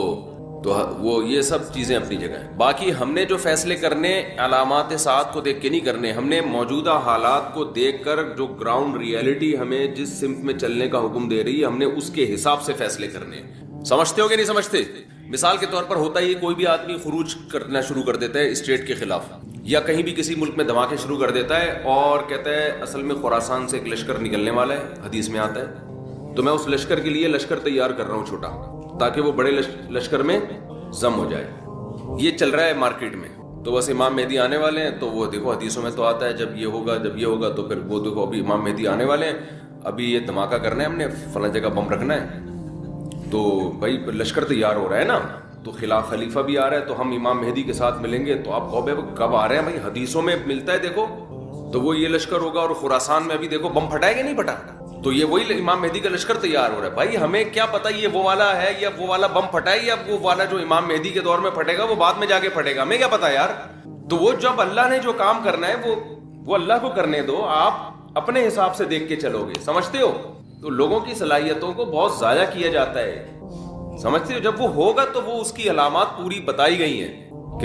وہ یہ سب چیزیں اپنی جگہ ہیں. باقی ہم نے جو فیصلے کرنے علامات ساعت کو دیکھ کے نہیں کرنے، ہم نے موجودہ حالات کو دیکھ کر جو گراؤنڈ ریئلٹی ہمیں جس سمت میں چلنے کا حکم دے رہی ہے ہم نے اس کے حساب سے فیصلے کرنے. سمجھتے ہو کہ نہیں سمجھتے؟ مثال کے طور پر ہوتا ہی کوئی بھی آدمی خروج کرنا شروع کر دیتا ہے اسٹیٹ کے خلاف، یا کہیں بھی کسی ملک میں دھماکے شروع کر دیتا ہے اور کہتا ہے اصل میں خراسان سے ایک لشکر نکلنے والا ہے، حدیث میں آتا ہے، تو میں اس لشکر کے لیے لشکر تیار کر رہا ہوں چھوٹا، تاکہ وہ بڑے لشکر میں ضم ہو جائے. یہ چل رہا ہے مارکیٹ میں. تو بس امام مہدی آنے والے ہیں، تو وہ دیکھو حدیثوں میں تو آتا ہے جب یہ ہوگا جب یہ ہوگا، تو پھر وہ دیکھو ابھی امام مہدی آنے والے ہیں، ابھی یہ دھماکہ کرنا ہے، ہم نے فلاں جگہ بم رکھنا ہے، تو بھائی لشکر تیار ہو رہا ہے نا، تو خلاف خلیفہ بھی آ رہا ہے، تو ہم امام مہدی کے ساتھ ملیں گے. تو آپ کہو بھائی کب آ رہے ہیں؟ بھائی حدیثوں میں ملتا ہے دیکھو، تو وہ یہ لشکر ہوگا. اور خراسان میں ابھی دیکھو بم پھٹائے کہ نہیں پھٹا، تو یہ وہی امام مہدی کا لشکر تیار ہو رہا ہے. بھائی ہمیں کیا پتا یہ وہ والا ہے یا وہ والا بم پھٹائے یا وہ والا جو امام مہدی کے دور میں پھٹے گا وہ بعد میں جا کے پھٹے گا، ہمیں کیا پتا یار. تو وہ جب اللہ نے جو کام کرنا ہے وہ اللہ کو کرنے دو، آپ اپنے حساب سے دیکھ کے چلو گے. سمجھتے ہو؟ تو لوگوں کی صلاحیتوں کو بہت ضائع کیا جاتا ہے. سمجھتے ہو؟ جب وہ ہوگا تو وہ اس کی علامات پوری بتائی گئی ہیں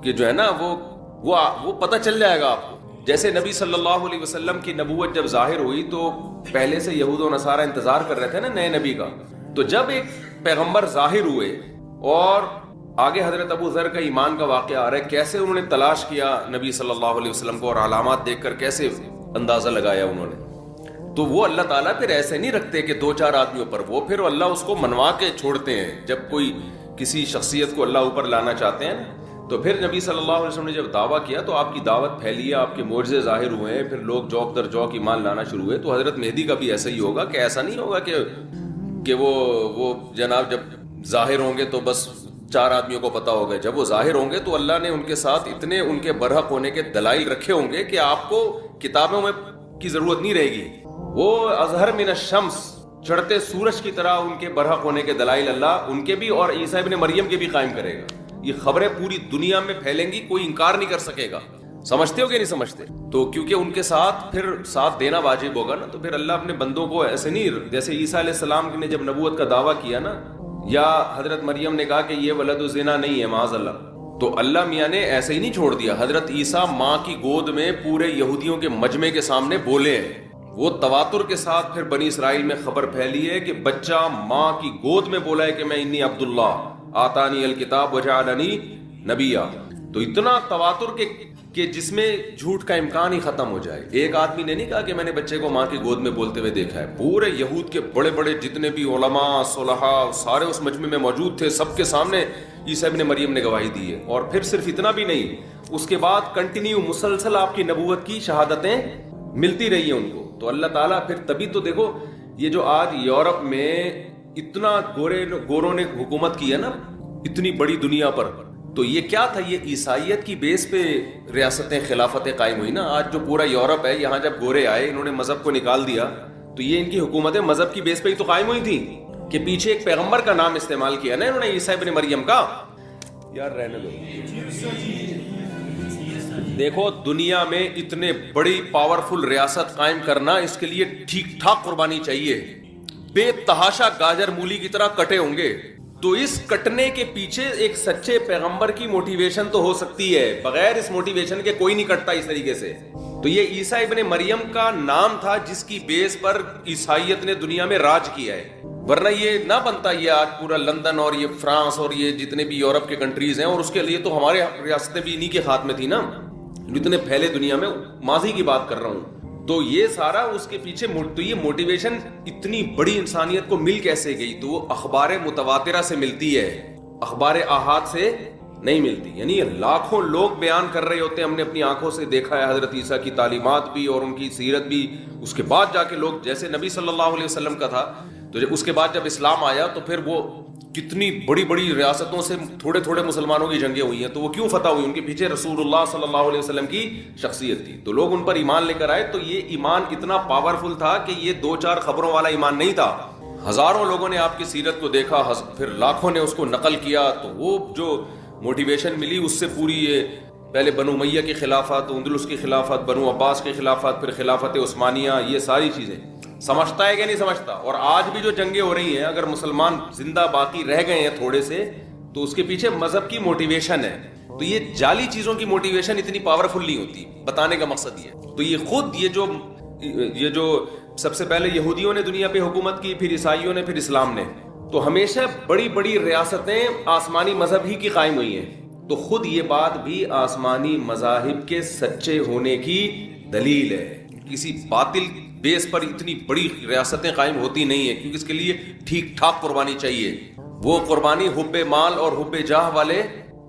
کہ جو ہے نا وہ پتہ چل جائے گا آپ کو. جیسے نبی صلی اللہ علیہ وسلم کی نبوت جب ظاہر ہوئی تو پہلے سے یہود و نصارہ انتظار کر رہے تھے نا نئے نبی کا. تو جب ایک پیغمبر ظاہر ہوئے اور آگے حضرت ابو ذر کا ایمان کا واقعہ آ رہا ہے، کیسے انہوں نے تلاش کیا نبی صلی اللہ علیہ وسلم کو اور علامات دیکھ کر کیسے اندازہ لگایا انہوں نے. تو وہ اللہ تعالیٰ پھر ایسے نہیں رکھتے کہ دو چار آدمیوں پر، وہ پھر اللہ اس کو منوا کے چھوڑتے ہیں. جب کوئی کسی شخصیت کو اللہ اوپر لانا چاہتے ہیں تو پھر نبی صلی اللہ علیہ وسلم نے جب دعویٰ کیا تو آپ کی دعوت پھیلی ہے، آپ کے معجزے ظاہر ہوئے ہیں، پھر لوگ جوک در جوک ایمان لانا شروع ہوئے. تو حضرت مہدی کا بھی ایسا ہی ہوگا کہ ایسا نہیں ہوگا کہ وہ جناب جب ظاہر ہوں گے تو بس چار آدمیوں کو پتا ہوگا. جب وہ ظاہر ہوں گے تو اللہ نے ان کے ساتھ اتنے ان کے برحق ہونے کے دلائل رکھے ہوں گے کہ آپ کو کتابوں میں کی ضرورت نہیں رہے گی. وہ اظہر من الشمس، چڑھتے سورج کی طرح ان کے برحق ہونے کے دلائل اللہ ان کے بھی اور عیسیٰ ابن مریم کے بھی قائم کرے گا. یہ خبریں پوری دنیا میں پھیلیں گی، کوئی انکار نہیں کر سکے گا. سمجھتے ہو کہ نہیں سمجھتے؟ تو کیونکہ ان کے ساتھ پھر ساتھ دینا واجب ہوگا نا، تو پھر اللہ اپنے بندوں کو ایسے نہیں، جیسے عیسیٰ علیہ السلام نے جب نبوت کا دعویٰ کیا نا، یا حضرت مریم نے کہا کہ یہ ولد الزنا نہیں ہے معاذ اللہ، تو اللہ میاں نے ایسے ہی نہیں چھوڑ دیا. حضرت عیسیٰ ماں کی گود میں پورے یہودیوں کے مجمع کے سامنے بولے ہیں. وہ تواتر کے ساتھ پھر بنی اسرائیل میں خبر پھیلی ہے کہ بچہ ماں کی گود میں بولا ہے کہ میں انی عبداللہ آتانی الکتاب وجعلنی نبیا. تو اتنا تواتر کہ جس میں جھوٹ کا امکان ہی ختم ہو جائے. ایک آدمی نے نہیں کہا کہ میں نے بچے کو ماں کی گود میں بولتے ہوئے دیکھا ہے. پورے یہود کے بڑے بڑے جتنے بھی علماء صلحاء سارے اس مجمع میں موجود تھے، سب کے سامنے عیسیٰ ابن مریم نے گواہی دی ہے. اور پھر صرف اتنا بھی نہیں، اس کے بعد کنٹینیو مسلسل آپ کی نبوت کی شہادتیں ملتی رہی ہیں ان کو. تو اللہ تعالیٰ پھر تبھی تو دیکھو یہ جو آج یورپ میں اتنا گوروں نے حکومت کی ہے نا اتنی بڑی دنیا پر، تو یہ کیا تھا؟ یہ عیسائیت کی بیس پہ ریاستیں خلافتیں قائم ہوئی نا. آج جو پورا یورپ ہے، یہاں جب گورے آئے انہوں نے مذہب کو نکال دیا، تو یہ ان کی حکومتیں مذہب کی بیس پہ ہی تو قائم ہوئی تھیں کہ پیچھے ایک پیغمبر کا نام استعمال کیا نا انہوں نے، عیسیٰ ابن مریم کا. یار رہنے دو. دیکھو دنیا میں اتنے بڑی پاورفل ریاست قائم کرنا، اس کے لیے ٹھیک ٹھاک قربانی چاہیے. بے تحاشا گاجر مولی کی طرح کٹے ہوں گے. تو اس کٹنے کے پیچھے ایک سچے پیغمبر کی موٹیویشن تو ہو سکتی ہے، بغیر اس موٹیویشن کے کوئی نہیں کٹتا اس طریقے سے. تو یہ عیسیٰ ابن مریم کا نام تھا جس کی بیس پر عیسائیت نے دنیا میں راج کیا ہے، ورنہ یہ نہ بنتا یہ آج پورا لندن اور یہ فرانس اور یہ جتنے بھی یورپ کے کنٹریز ہیں، اور اس کے لیے تو ہمارے ریاستیں بھی انہی کے ہاتھ میں تھی نا، جتنے پھیلے دنیا میں، ماضی کی بات کر رہا ہوں. تو یہ سارا اس کے پیچھے تو یہ موٹیویشن اتنی بڑی انسانیت کو مل کیسے گئی؟ تو وہ اخبار متواترہ سے ملتی ہے، اخبار آحاد سے نہیں ملتی. یعنی لاکھوں لوگ بیان کر رہے ہوتے ہیں، ہم نے اپنی آنکھوں سے دیکھا ہے حضرت عیسیٰ کی تعلیمات بھی اور ان کی سیرت بھی. اس کے بعد جا کے لوگ، جیسے نبی صلی اللہ علیہ وسلم کا تھا، تو اس کے بعد جب اسلام آیا تو پھر وہ کتنی بڑی بڑی ریاستوں سے تھوڑے تھوڑے مسلمانوں کی جنگیں ہوئی ہیں. تو وہ کیوں فتح ہوئی؟ ان کے پیچھے رسول اللہ صلی اللہ علیہ وسلم کی شخصیت تھی، تو لوگ ان پر ایمان لے کر آئے. تو یہ ایمان اتنا پاورفل تھا کہ یہ 2-4 خبروں والا ایمان نہیں تھا. ہزاروں لوگوں نے آپ کی سیرت کو دیکھا، پھر لاکھوں نے اس کو نقل کیا. تو وہ جو موٹیویشن ملی اس سے پوری، یہ پہلے بنو امیہ کی خلافت، اندلس کی خلافت، بنو عباس کی خلافت، پھر خلافت عثمانیہ، یہ ساری چیزیں سمجھتا ہے کہ نہیں سمجھتا؟ اور آج بھی جو جنگیں ہو رہی ہیں، اگر مسلمان زندہ باقی رہ گئے ہیں تھوڑے سے، تو اس کے پیچھے مذہب کی موٹیویشن ہے. تو یہ جعلی چیزوں کی موٹیویشن اتنی پاورفل نہیں ہوتی. بتانے کا مقصد یہ ہے. تو یہ خود یہ جو سب سے پہلے یہودیوں نے دنیا پہ حکومت کی، پھر عیسائیوں نے، پھر اسلام نے، تو ہمیشہ بڑی بڑی ریاستیں آسمانی مذہب ہی کی قائم ہوئی ہیں. تو خود یہ بات بھی آسمانی مذاہب کے سچے ہونے کی دلیل ہے. کسی باطل بیس پر اتنی بڑی ریاستیں قائم ہوتی نہیں ہیں، کیونکہ اس کے لیے ٹھیک ٹھاک قربانی چاہیے. وہ قربانی حب مال اور حب جاہ والے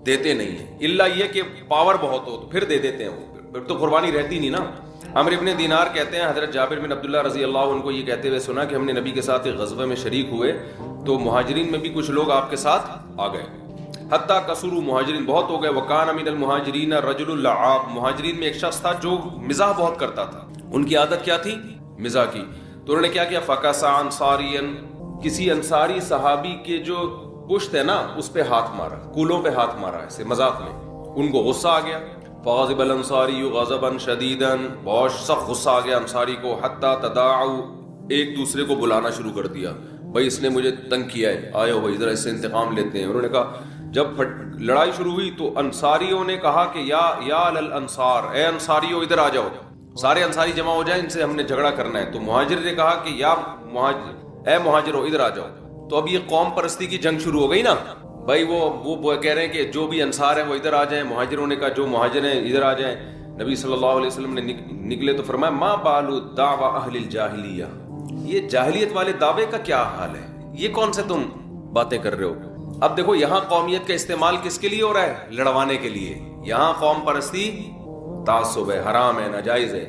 دیتے نہیں ہیں، الا یہ کہ پاور بہت ہو تو پھر دے دیتے ہیں. وہ پھر تو قربانی رہتی نہیں نا. عمرو ابن دینار کہتے ہیں، حضرت جابر بن عبداللہ رضی اللہ عنہ کو یہ کہتے ہوئے سنا کہ ہم نے نبی کے ساتھ ایک غزوہ میں شریک ہوئے تو مہاجرین میں بھی کچھ لوگ آپ کے ساتھ آ گئے، حتیٰ کثروا، مہاجرین بہت ہو گئے. وکان من المہاجرین رجل لعاب، مہاجرین میں ایک شخص تھا جو مزاح بہت کرتا تھا. ان کی عادت کیا تھی؟ مزاح کی. تو انہوں نے کیا کیا؟ فکسا انصاریا، کسی انصاری صحابی کے جو پشت ہے نا اس پہ ہاتھ مارا، کولوں پہ ہاتھ مارا ایسے مذاق میں. ان کو غصہ آ گیا. فغضب الانصاری غضبا شدیدا، بہت سخت غصہ آ گیا انصاری کو. حتی تداعوا، ایک دوسرے کو بلانا شروع کر دیا، بھائی اس نے مجھے تنگ کیا ہے، آئے ہو بھائی ذرا اس سے انتقام لیتے ہیں. انہوں نے کہا، جب لڑائی شروع ہوئی تو انصاریوں نے کہا کہ یا للانصار، اے انصاریوں ادھر آ جاؤ، سارے انصاری جمع ہو جائیں، ان سے ہم نے جھگڑا کرنا ہے. تو مہاجر نے کہا کہ اے مہاجروں ادھر آ جاؤ. تو اب یہ قوم پرستی کی جنگ شروع ہو گئی نا بھائی. وہ کہہ رہے ہیں کہ جو بھی انصار ہیں وہ ادھر آ جائیں. مہاجروں نے کہا جو مہاجر ہیں ادھر آ جائیں. نبی صلی اللہ علیہ وسلم نے نکلے تو فرمایا، ما بال دعوی اہل الجاہلیہ، یہ جاہلیت والے دعوے کا کیا حال ہے، یہ کون سے تم باتیں کر رہے ہو. اب دیکھو یہاں قومیت کا استعمال کس کے لیے ہو رہا ہے؟ لڑوانے کے لیے. یہاں قوم پرستی تعصب ہے، حرام ہے، ناجائز ہے.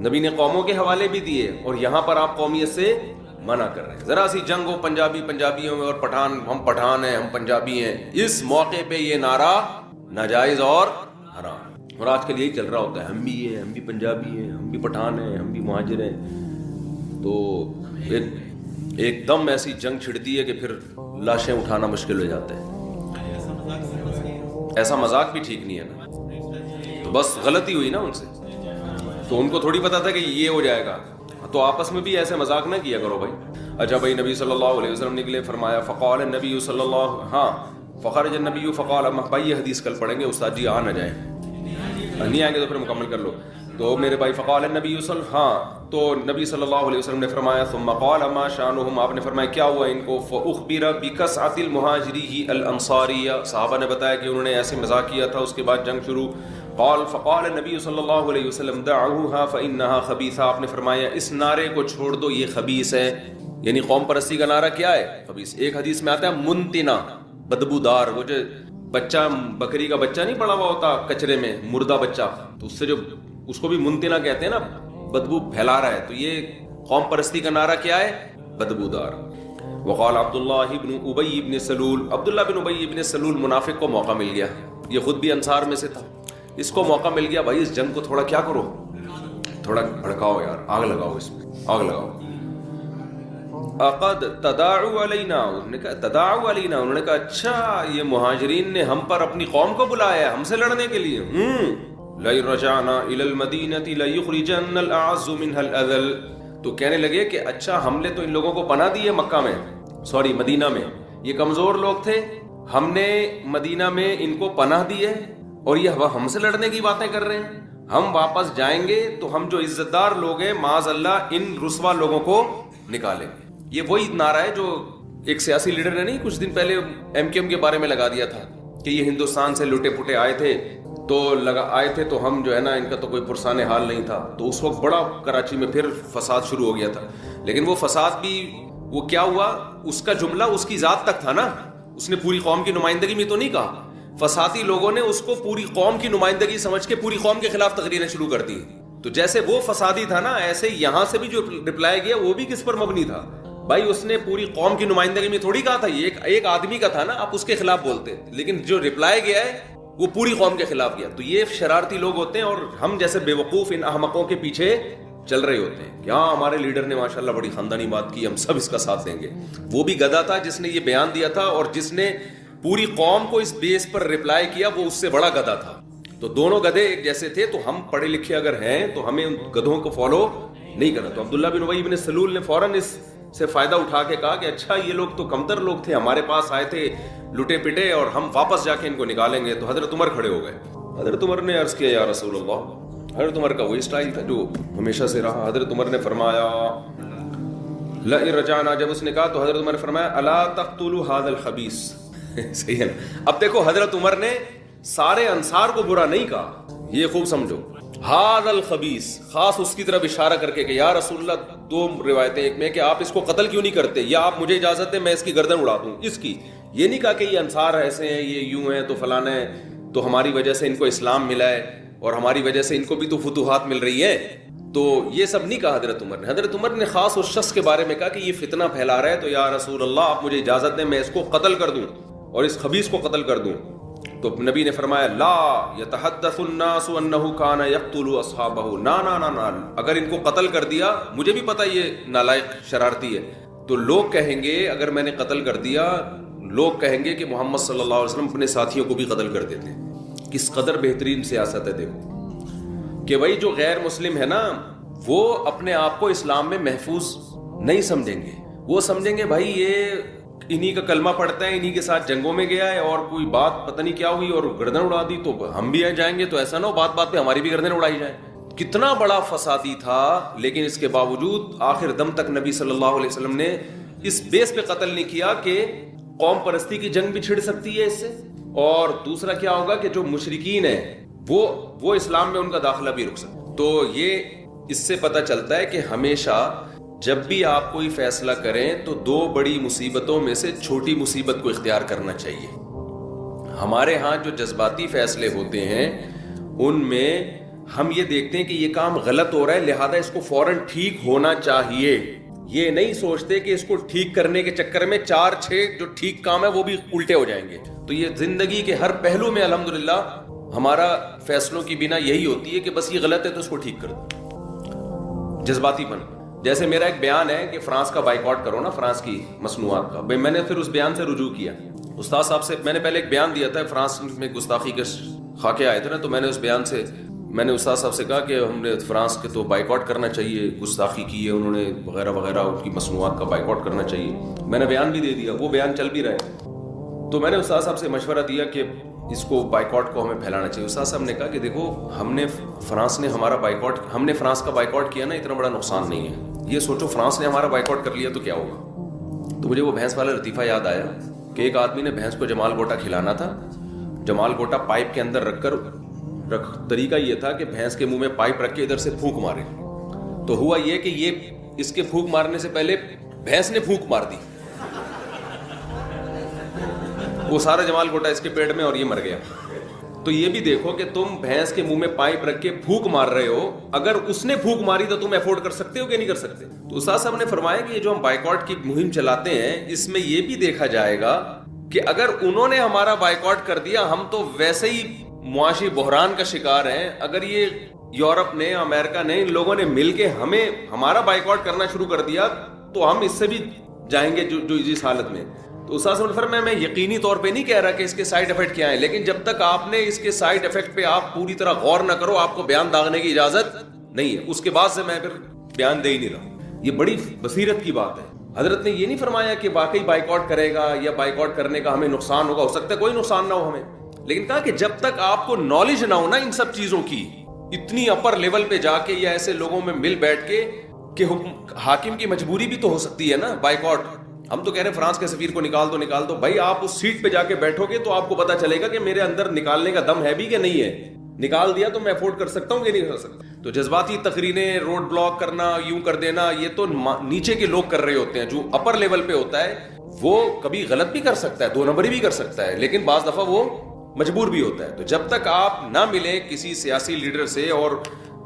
نبی نے قوموں کے حوالے بھی دیے اور یہاں پر آپ قومیت سے منع کر رہے ہیں. ذرا سی جنگ ہو پنجابیوں میں اور پٹھان، ہم پٹھان ہیں، ہم پنجابی ہیں، اس موقع پہ یہ نعرہ ناجائز اور حرام. اور آج کل یہی چل رہا ہوتا ہے، ہم بھی ہیں، ہم بھی پنجابی ہیں، ہم بھی پٹھان ہیں، ہم بھی مہاجر ہیں. تو ایک دم ایسی جنگ چھڑتی ہے کہ پھر لاشیں اٹھانا مشکل ہو جاتا ہے. ایسا مذاق بھی ٹھیک نہیں ہے نا. تو بس غلطی ہوئی نا ان سے. تو ان کو تھوڑی پتا تھا کہ یہ ہو جائے گا. تو آپس میں بھی ایسے مذاق نہ کیا کرو بھائی. اچھا بھائی، نبی صلی اللہ علیہ وسلم نکلے، فرمایا فقال النبی صلی اللہ فخرج النبی فقال، بھائی یہ حدیث کل پڑھیں گے استاد جی، آ نہ جائیں، نہیں آئیں گے تو پھر مکمل کر لو. تو میرے بھائی فقال النبی تو نبی صلی اللہ علیہ وسلم نے فرمایا، ثم قال ما شانهم، آپ نے فرمایا کیا ہوا ان کو؟ فاخبر بکسعۃ المہاجری الانصاریہ، صحابہ نے بتایا کہ انہوں نے ایسے مذاق کیا تھا. اس کے بعد جنگ شروع. فقال النبی صلی اللہ علیہ وسلم دعوها فانها خبیثہ، آپ نے فرمایا اس نعرے کو چھوڑ دو، یہ خبیث ہے. یعنی قوم پرستی کا نعرہ کیا ہے؟ خبیث. ایک حدیث میں آتا ہے منتنا، بدبودار. وہ جو بچہ بکری کا بچہ نہیں پڑا ہوا ہوتا کچرے میں، مردہ بچہ، تو اس سے جو اس کو بھی منتنا کہتے ہیں نا، بدبو پھیلا رہا ہے. تو یہ قوم پرستی کا نعرہ کیا ہے؟ بدبودار. وقال عبداللہ بن ابی بن سلول، عبداللہ بن ابی بن سلول منافق کو موقع مل گیا. یہ خود بھی انصار میں سے تھا. اس کو موقع مل گیا، بھائی اس جنگ کو تھوڑا کیا کرو، تھوڑا بھڑکاؤ یار، آگ لگاؤ، اس میں آگ لگاؤ. اقد تداعوا علینا، انہوں نے کہا تداعوا علینا، انہوں نے کہا اچھا یہ مہاجرین نے ہم پر اپنی قوم کو بلایا ہے ہم سے لڑنے کے لیے. لئن رجعنا الى المدینة لیخرجن الاعز منها الاذل. تو کہنے لگے کہ اچھا ہم نے تو ان لوگوں کو پناہ دی ہے مکہ میں، مدینہ میں، یہ کمزور لوگ تھے, ہم نے مدینہ میں ان کو پناہ دی ہے اور یہ ہم سے لڑنے کی باتیں کر رہے ہیں. ہم واپس جائیں گے تو ہم جو عزت دار لوگ ہیں معاذ اللہ ان رسوا لوگوں کو نکالیں گے. یہ وہی نعرہ ہے جو ایک سیاسی لیڈر نے نہیں کچھ دن پہلے MKM کے بارے میں لگا دیا تھا کہ یہ ہندوستان سے لٹے پٹے آئے تھے تو ہم جو ہے نا ان کا تو کوئی پرسان حال نہیں تھا. تو اس وقت بڑا کراچی میں پھر فساد شروع ہو گیا تھا. لیکن وہ فساد بھی وہ کیا ہوا, اس کا جملہ اس کی ذات تک تھا نا, اس نے پوری قوم کی نمائندگی میں تو نہیں کہا. فسادی لوگوں نے اس کو پوری قوم کی نمائندگی سمجھ کے پوری قوم کے خلاف تقریریں شروع کر دی. تو جیسے وہ فسادی تھا نا, ایسے یہاں سے بھی جو رپلائی گیا وہ بھی کس پر مبنی تھا بھائی؟ اس نے پوری قوم کی نمائندگی میں تھوڑی کہا تھا, یہ ایک آدمی کا تھا نا, آپ اس کے خلاف بولتے, لیکن جو رپلائی گیا ہے وہ پوری قوم کے خلاف گیا. تو یہ شرارتی لوگ ہوتے ہیں اور ہم جیسے بے وقوف ان احمقوں کے پیچھے چل رہے ہوتے ہیں. یہاں ہمارے لیڈر نے ماشاءاللہ بڑی خاندانی بات کی, ہم سب اس کا ساتھ دیں گے. وہ بھی گدھا تھا جس نے یہ بیان دیا تھا, اور جس نے پوری قوم کو اس بیس پر رپلائی کیا وہ اس سے بڑا گدھا تھا. تو دونوں گدھے ایک جیسے تھے. تو ہم پڑھے لکھے اگر ہیں تو ہمیں ان گدھوں کو فالو نہیں کرنا. تو عبداللہ بن ابی بن سلول نے فوراً اس سے فائدہ اٹھا کے کہا کہ اچھا یہ لوگ تو کمتر لوگ تھے, ہمارے پاس آئے تھے لٹے پٹے, اور ہم واپس جا کے ان کو نکالیں گے. تو حضرت عمر کھڑے ہو گئے. حضرت عمر نے عرض کیا یا رسول اللہ. حضرت عمر کا وہی سٹائل تھا جو ہمیشہ سے رہا. حضرت عمر نے فرمایا لئن رجعنا, جب اس نے کہا تو حضرت عمر نے فرمایا الا تقتلوا هذا الخبيث. صحیح ہے نا. اب دیکھو حضرت عمر نے سارے انصار کو برا نہیں کہا, یہ خوب سمجھو. هذا الخبيث خاص اس کی طرف اشارہ کر کے کہ یا رسول اللہ, دو روایتیں, ایک میں کہ آپ اس کو قتل کیوں نہیں کرتے, یا آپ مجھے اجازت دیں میں اس کی گردن اڑا دوں اس کی. یہ نہیں کہا کہ یہ انصار ایسے ہیں, یہ یوں ہیں, تو فلانا ہے, تو ہماری وجہ سے ان کو اسلام ملا ہے اور ہماری وجہ سے ان کو بھی تو فتوحات مل رہی ہیں. تو یہ سب نہیں کہا حضرت عمر نے. حضرت عمر نے خاص اس شخص کے بارے میں کہا کہ یہ فتنہ پھیلا رہا ہے, تو یا رسول اللہ آپ مجھے اجازت دیں میں اس کو قتل کر دوں اور اس خبیث کو قتل کر دوں. تو نبی نے فرمایا لا یتحدث الناس انه كان يقتل اصحابه. نا, اگر ان کو قتل کر دیا, مجھے بھی پتا یہ نالائق شرارتی ہے, تو لوگ کہیں گے اگر میں نے قتل کر دیا, لوگ کہیں گے کہ محمد صلی اللہ علیہ وسلم اپنے ساتھیوں کو بھی قتل کر دیتے. کس قدر بہترین سیاست ہے دیکھو کہ بھائی جو غیر مسلم ہے نا وہ اپنے آپ کو اسلام میں محفوظ نہیں سمجھیں گے. وہ سمجھیں گے بھائی یہ انہی کا کلمہ پڑھتا ہے, انہی کے ساتھ جنگوں میں گیا ہے, اور کوئی بات پتہ نہیں کیا ہوئی اور گردن اڑا دی تو ہم بھی جائیں گے. تو ایسا نہ ہو بات بات پہ ہماری بھی گردن اڑائی جائے. کتنا بڑا فسادی تھا, لیکن اس کے باوجود آخر دم تک نبی صلی اللہ علیہ وسلم نے اس بیس پہ قتل نہیں کیا کہ قوم پرستی کی جنگ بھی چھڑ سکتی ہے اس سے, اور دوسرا کیا ہوگا کہ جو مشرکین ہیں وہ اسلام میں ان کا داخلہ بھی رک سکتا. تو یہ اس سے پتہ چلتا ہے کہ ہمیشہ جب بھی آپ کوئی فیصلہ کریں تو دو بڑی مصیبتوں میں سے چھوٹی مصیبت کو اختیار کرنا چاہیے. ہمارے ہاں جو جذباتی فیصلے ہوتے ہیں ان میں ہم یہ دیکھتے ہیں کہ یہ کام غلط ہو رہا ہے لہذا اس کو فوراً ٹھیک ہونا چاہیے. یہ نہیں سوچتے کہ اس کو ٹھیک کرنے کے چکر میں 4-6 جو ٹھیک کام ہے وہ بھی الٹے ہو جائیں گے. تو یہ زندگی کے ہر پہلو میں الحمدللہ ہمارا فیصلوں کی بنا یہی ہوتی ہے کہ بس یہ غلط ہے تو اس کو ٹھیک کر دو. جذباتی پن. جیسے میرا ایک بیان ہے کہ فرانس کا بائیکاٹ کرو نا, فرانس کی مصنوعات کا. میں نے پھر اس بیان سے رجوع کیا. استاد صاحب سے میں نے پہلے ایک بیان دیا تھا, فرانس میں گستاخی کے خاکے آئے تھے نا, تو میں نے اس بیان سے میں نے استاد صاحب سے کہا کہ ہم نے فرانس کے تو بائیکاٹ کرنا چاہیے, گستاخی کی ہے انہوں نے وغیرہ وغیرہ, ان کی مصنوعات کا بائیکاٹ کرنا چاہیے. میں نے بیان بھی دے دیا, وہ بیان چل بھی رہا ہے. تو میں نے استاد صاحب سے مشورہ دیا کہ اس کو بائیکاٹ کو ہمیں پھیلانا چاہیے. استاد صاحب نے کہا کہ دیکھو ہم نے فرانس کا بائیکاٹ کیا نا, اتنا بڑا نقصان نہیں ہے. یہ سوچو فرانس نے ہمارا بائیکاٹ کر لیا تو کیا ہوگا. تو مجھے وہ بھینس والا لطیفہ یاد آیا کہ ایک آدمی نے بھینس کو جمال گوٹا کھلانا تھا. جمال گوٹا پائپ کے اندر رکھ کر طریقہ یہ تھا کہ بھینس کے منہ میں پائپ رکھ کے ادھر سے پھونک مارے. تو ہوا یہ کہ یہ اس کے پھونک مارنے سے پہلے بھینس نے پھونک مار دی, وہ سارا جمال گوٹا اس کے پیٹ میں اور یہ مر گیا. تو یہ بھی دیکھو کہ تم بھینس کے منہ میں پائپ رکھ کے پھونک مار رہے ہو, اگر اس نے پھونک ماری تو تم افورڈ کر سکتے ہو کہ نہیں کر سکتے. تو استاد صاحب نے فرمایا کہ یہ جو ہم بائیکاٹ کی مہم چلاتے ہیں اس میں یہ بھی دیکھا جائے گا کہ اگر انہوں نے ہمارا بائیکاٹ کر دیا ہم تو ویسے ہی معاشی بحران کا شکار ہیں. اگر یہ یورپ نے, امریکہ نے, ان لوگوں نے مل کے ہمارا بائیکاٹ کرنا شروع کر دیا تو ہم اس سے بھی جائیں گے جو اس حالت میں. تو استاد صاحب نے فرمایا میں یقینی طور پہ نہیں کہہ رہا کہ اس کے سائیڈ افیکٹ کیا ہیں, لیکن جب تک آپ نے اس کے سائیڈ افیکٹ پہ آپ پوری طرح غور نہ کرو آپ کو بیان داغنے کی اجازت نہیں ہے. اس کے بعد سے میں پھر بیان دے ہی نہیں رہا. یہ بڑی بصیرت کی بات ہے. حضرت نے یہ نہیں فرمایا کہ واقعی بائیکاٹ کرے گا یا بائیکاٹ کرنے کا ہمیں نقصان ہوگا، ہو سکتا ہے کوئی نقصان نہ ہو ہمیں، لیکن کہا کہ جب تک آپ کو نالج نہ ہو نا ان سب چیزوں کی، اتنی اپر لیول پہ جا کے یا ایسے لوگوں میں مل بیٹھ کے کہ حاکم کی مجبوری بھی تو ہو سکتی ہے نا بائیکاٹ. ہم تو کہہ رہے ہیں فرانس کے سفیر کو نکال دو بھائی، آپ اس سیٹ پہ جا کے بیٹھو گے تو آپ کو پتا چلے گا کہ میرے اندر نکالنے کا دم ہے بھی کہ نہیں ہے. نکال دیا تو میں افورڈ کر سکتا ہوں کہ نہیں کر سکتا. تو جذباتی تقریریں، روڈ بلاک کرنا، یوں کر دینا، یہ تو نیچے کے لوگ کر رہے ہوتے ہیں. جو اپر لیول پہ ہوتا ہے وہ کبھی غلط بھی کر سکتا ہے، 2 نمبری بھی کر سکتا ہے، لیکن بعض دفعہ وہ مجبور بھی ہوتا ہے. تو جب تک آپ نہ ملیں کسی سیاسی لیڈر سے اور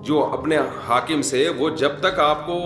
جو اپنے حاکم سے، وہ جب تک آپ کو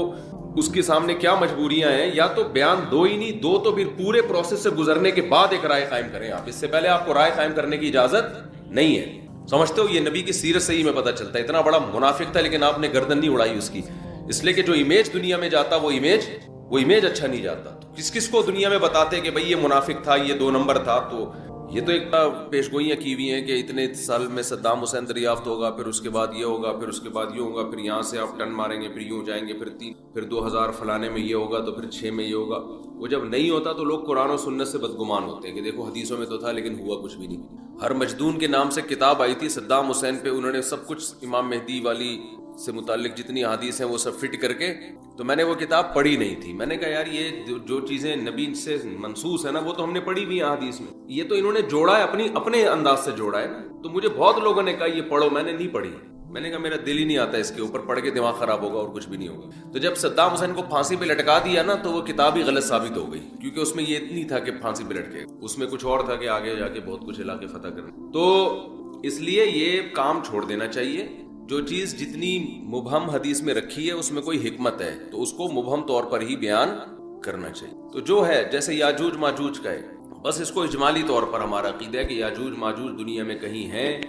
اس کے سامنے کیا مجبوریاں ہیں، یا تو بیان دو ہی نہیں دو تو پھر پورے پروسیس سے گزرنے کے بعد ایک رائے قائم کریں. آپ اس سے پہلے آپ کو رائے قائم کرنے کی اجازت نہیں ہے. سمجھتے ہو، یہ نبی کی سیرت سے ہی میں پتہ چلتا ہے. اتنا بڑا منافق تھا لیکن آپ نے گردن نہیں اڑائی اس کی، اس لیے کہ جو امیج دنیا میں جاتا وہ امیج اچھا نہیں جاتا. تو کس کو دنیا میں بتاتے کہ بھئی یہ منافق تھا، یہ 2 نمبر تھا. تو یہ تو ایک پیش گوئیاں کی ہوئی ہیں کہ اتنے سال میں صدام حسین دریافت ہوگا، پھر اس کے بعد یہ ہوگا، پھر اس کے بعد یہ ہوگا، پھر یہاں سے آپ ٹن ماریں گے، پھر یوں جائیں گے، پھر 3، پھر 2000 فلانے میں یہ ہوگا، تو پھر 6 میں یہ ہوگا. وہ جب نہیں ہوتا تو لوگ قرآن و سنت سے بدگمان ہوتے ہیں کہ دیکھو حدیثوں میں تو تھا لیکن ہوا کچھ بھی نہیں. ہر مجدون کے نام سے کتاب آئی تھی صدام حسین پہ، انہوں نے سب کچھ امام مہدی والی سے متعلق جتنی حدیث ہیں وہ سب فٹ کر کے، تو میں نے وہ کتاب پڑھی نہیں تھی. میں نے کہا یار یہ جو چیزیں نبی سے منسوس ہے نا وہ تو ہم نے پڑھی ہوئی ہیں حدیث میں، یہ تو انہوں نے جوڑا ہے اپنے انداز سے جوڑا ہے نا. تو مجھے بہت لوگوں نے کہا یہ پڑھو، میں نے نہیں پڑھی. میں نے کہا میرا دل ہی نہیں آتا اس کے اوپر، پڑھ کے دماغ خراب ہوگا اور کچھ بھی نہیں ہوگا. تو جب صدام حسین کو پھانسی پہ لٹکا دیا نا تو وہ کتاب ہی غلط ثابت ہو گئی، کیونکہ اس میں یہ نہیں تھا کہ پھانسی پہ لٹکے، اس میں کچھ اور تھا کہ آگے جا کے بہت کچھ علاقے فتح کرنا. تو اس لیے یہ کام چھوڑ دینا چاہیے. جو چیز جتنی مبہم حدیث میں رکھی ہے اس میں کوئی حکمت ہے تو اس کو مبہم طور پر ہی بیان کرنا چاہیے. تو جو ہے جیسے یاجوج ماجوج کا ہے، بس اس کو اجمالی طور پر ہمارا عقیدہ ہے کہ یاجوج ماجوج دنیا میں کہیں ہیں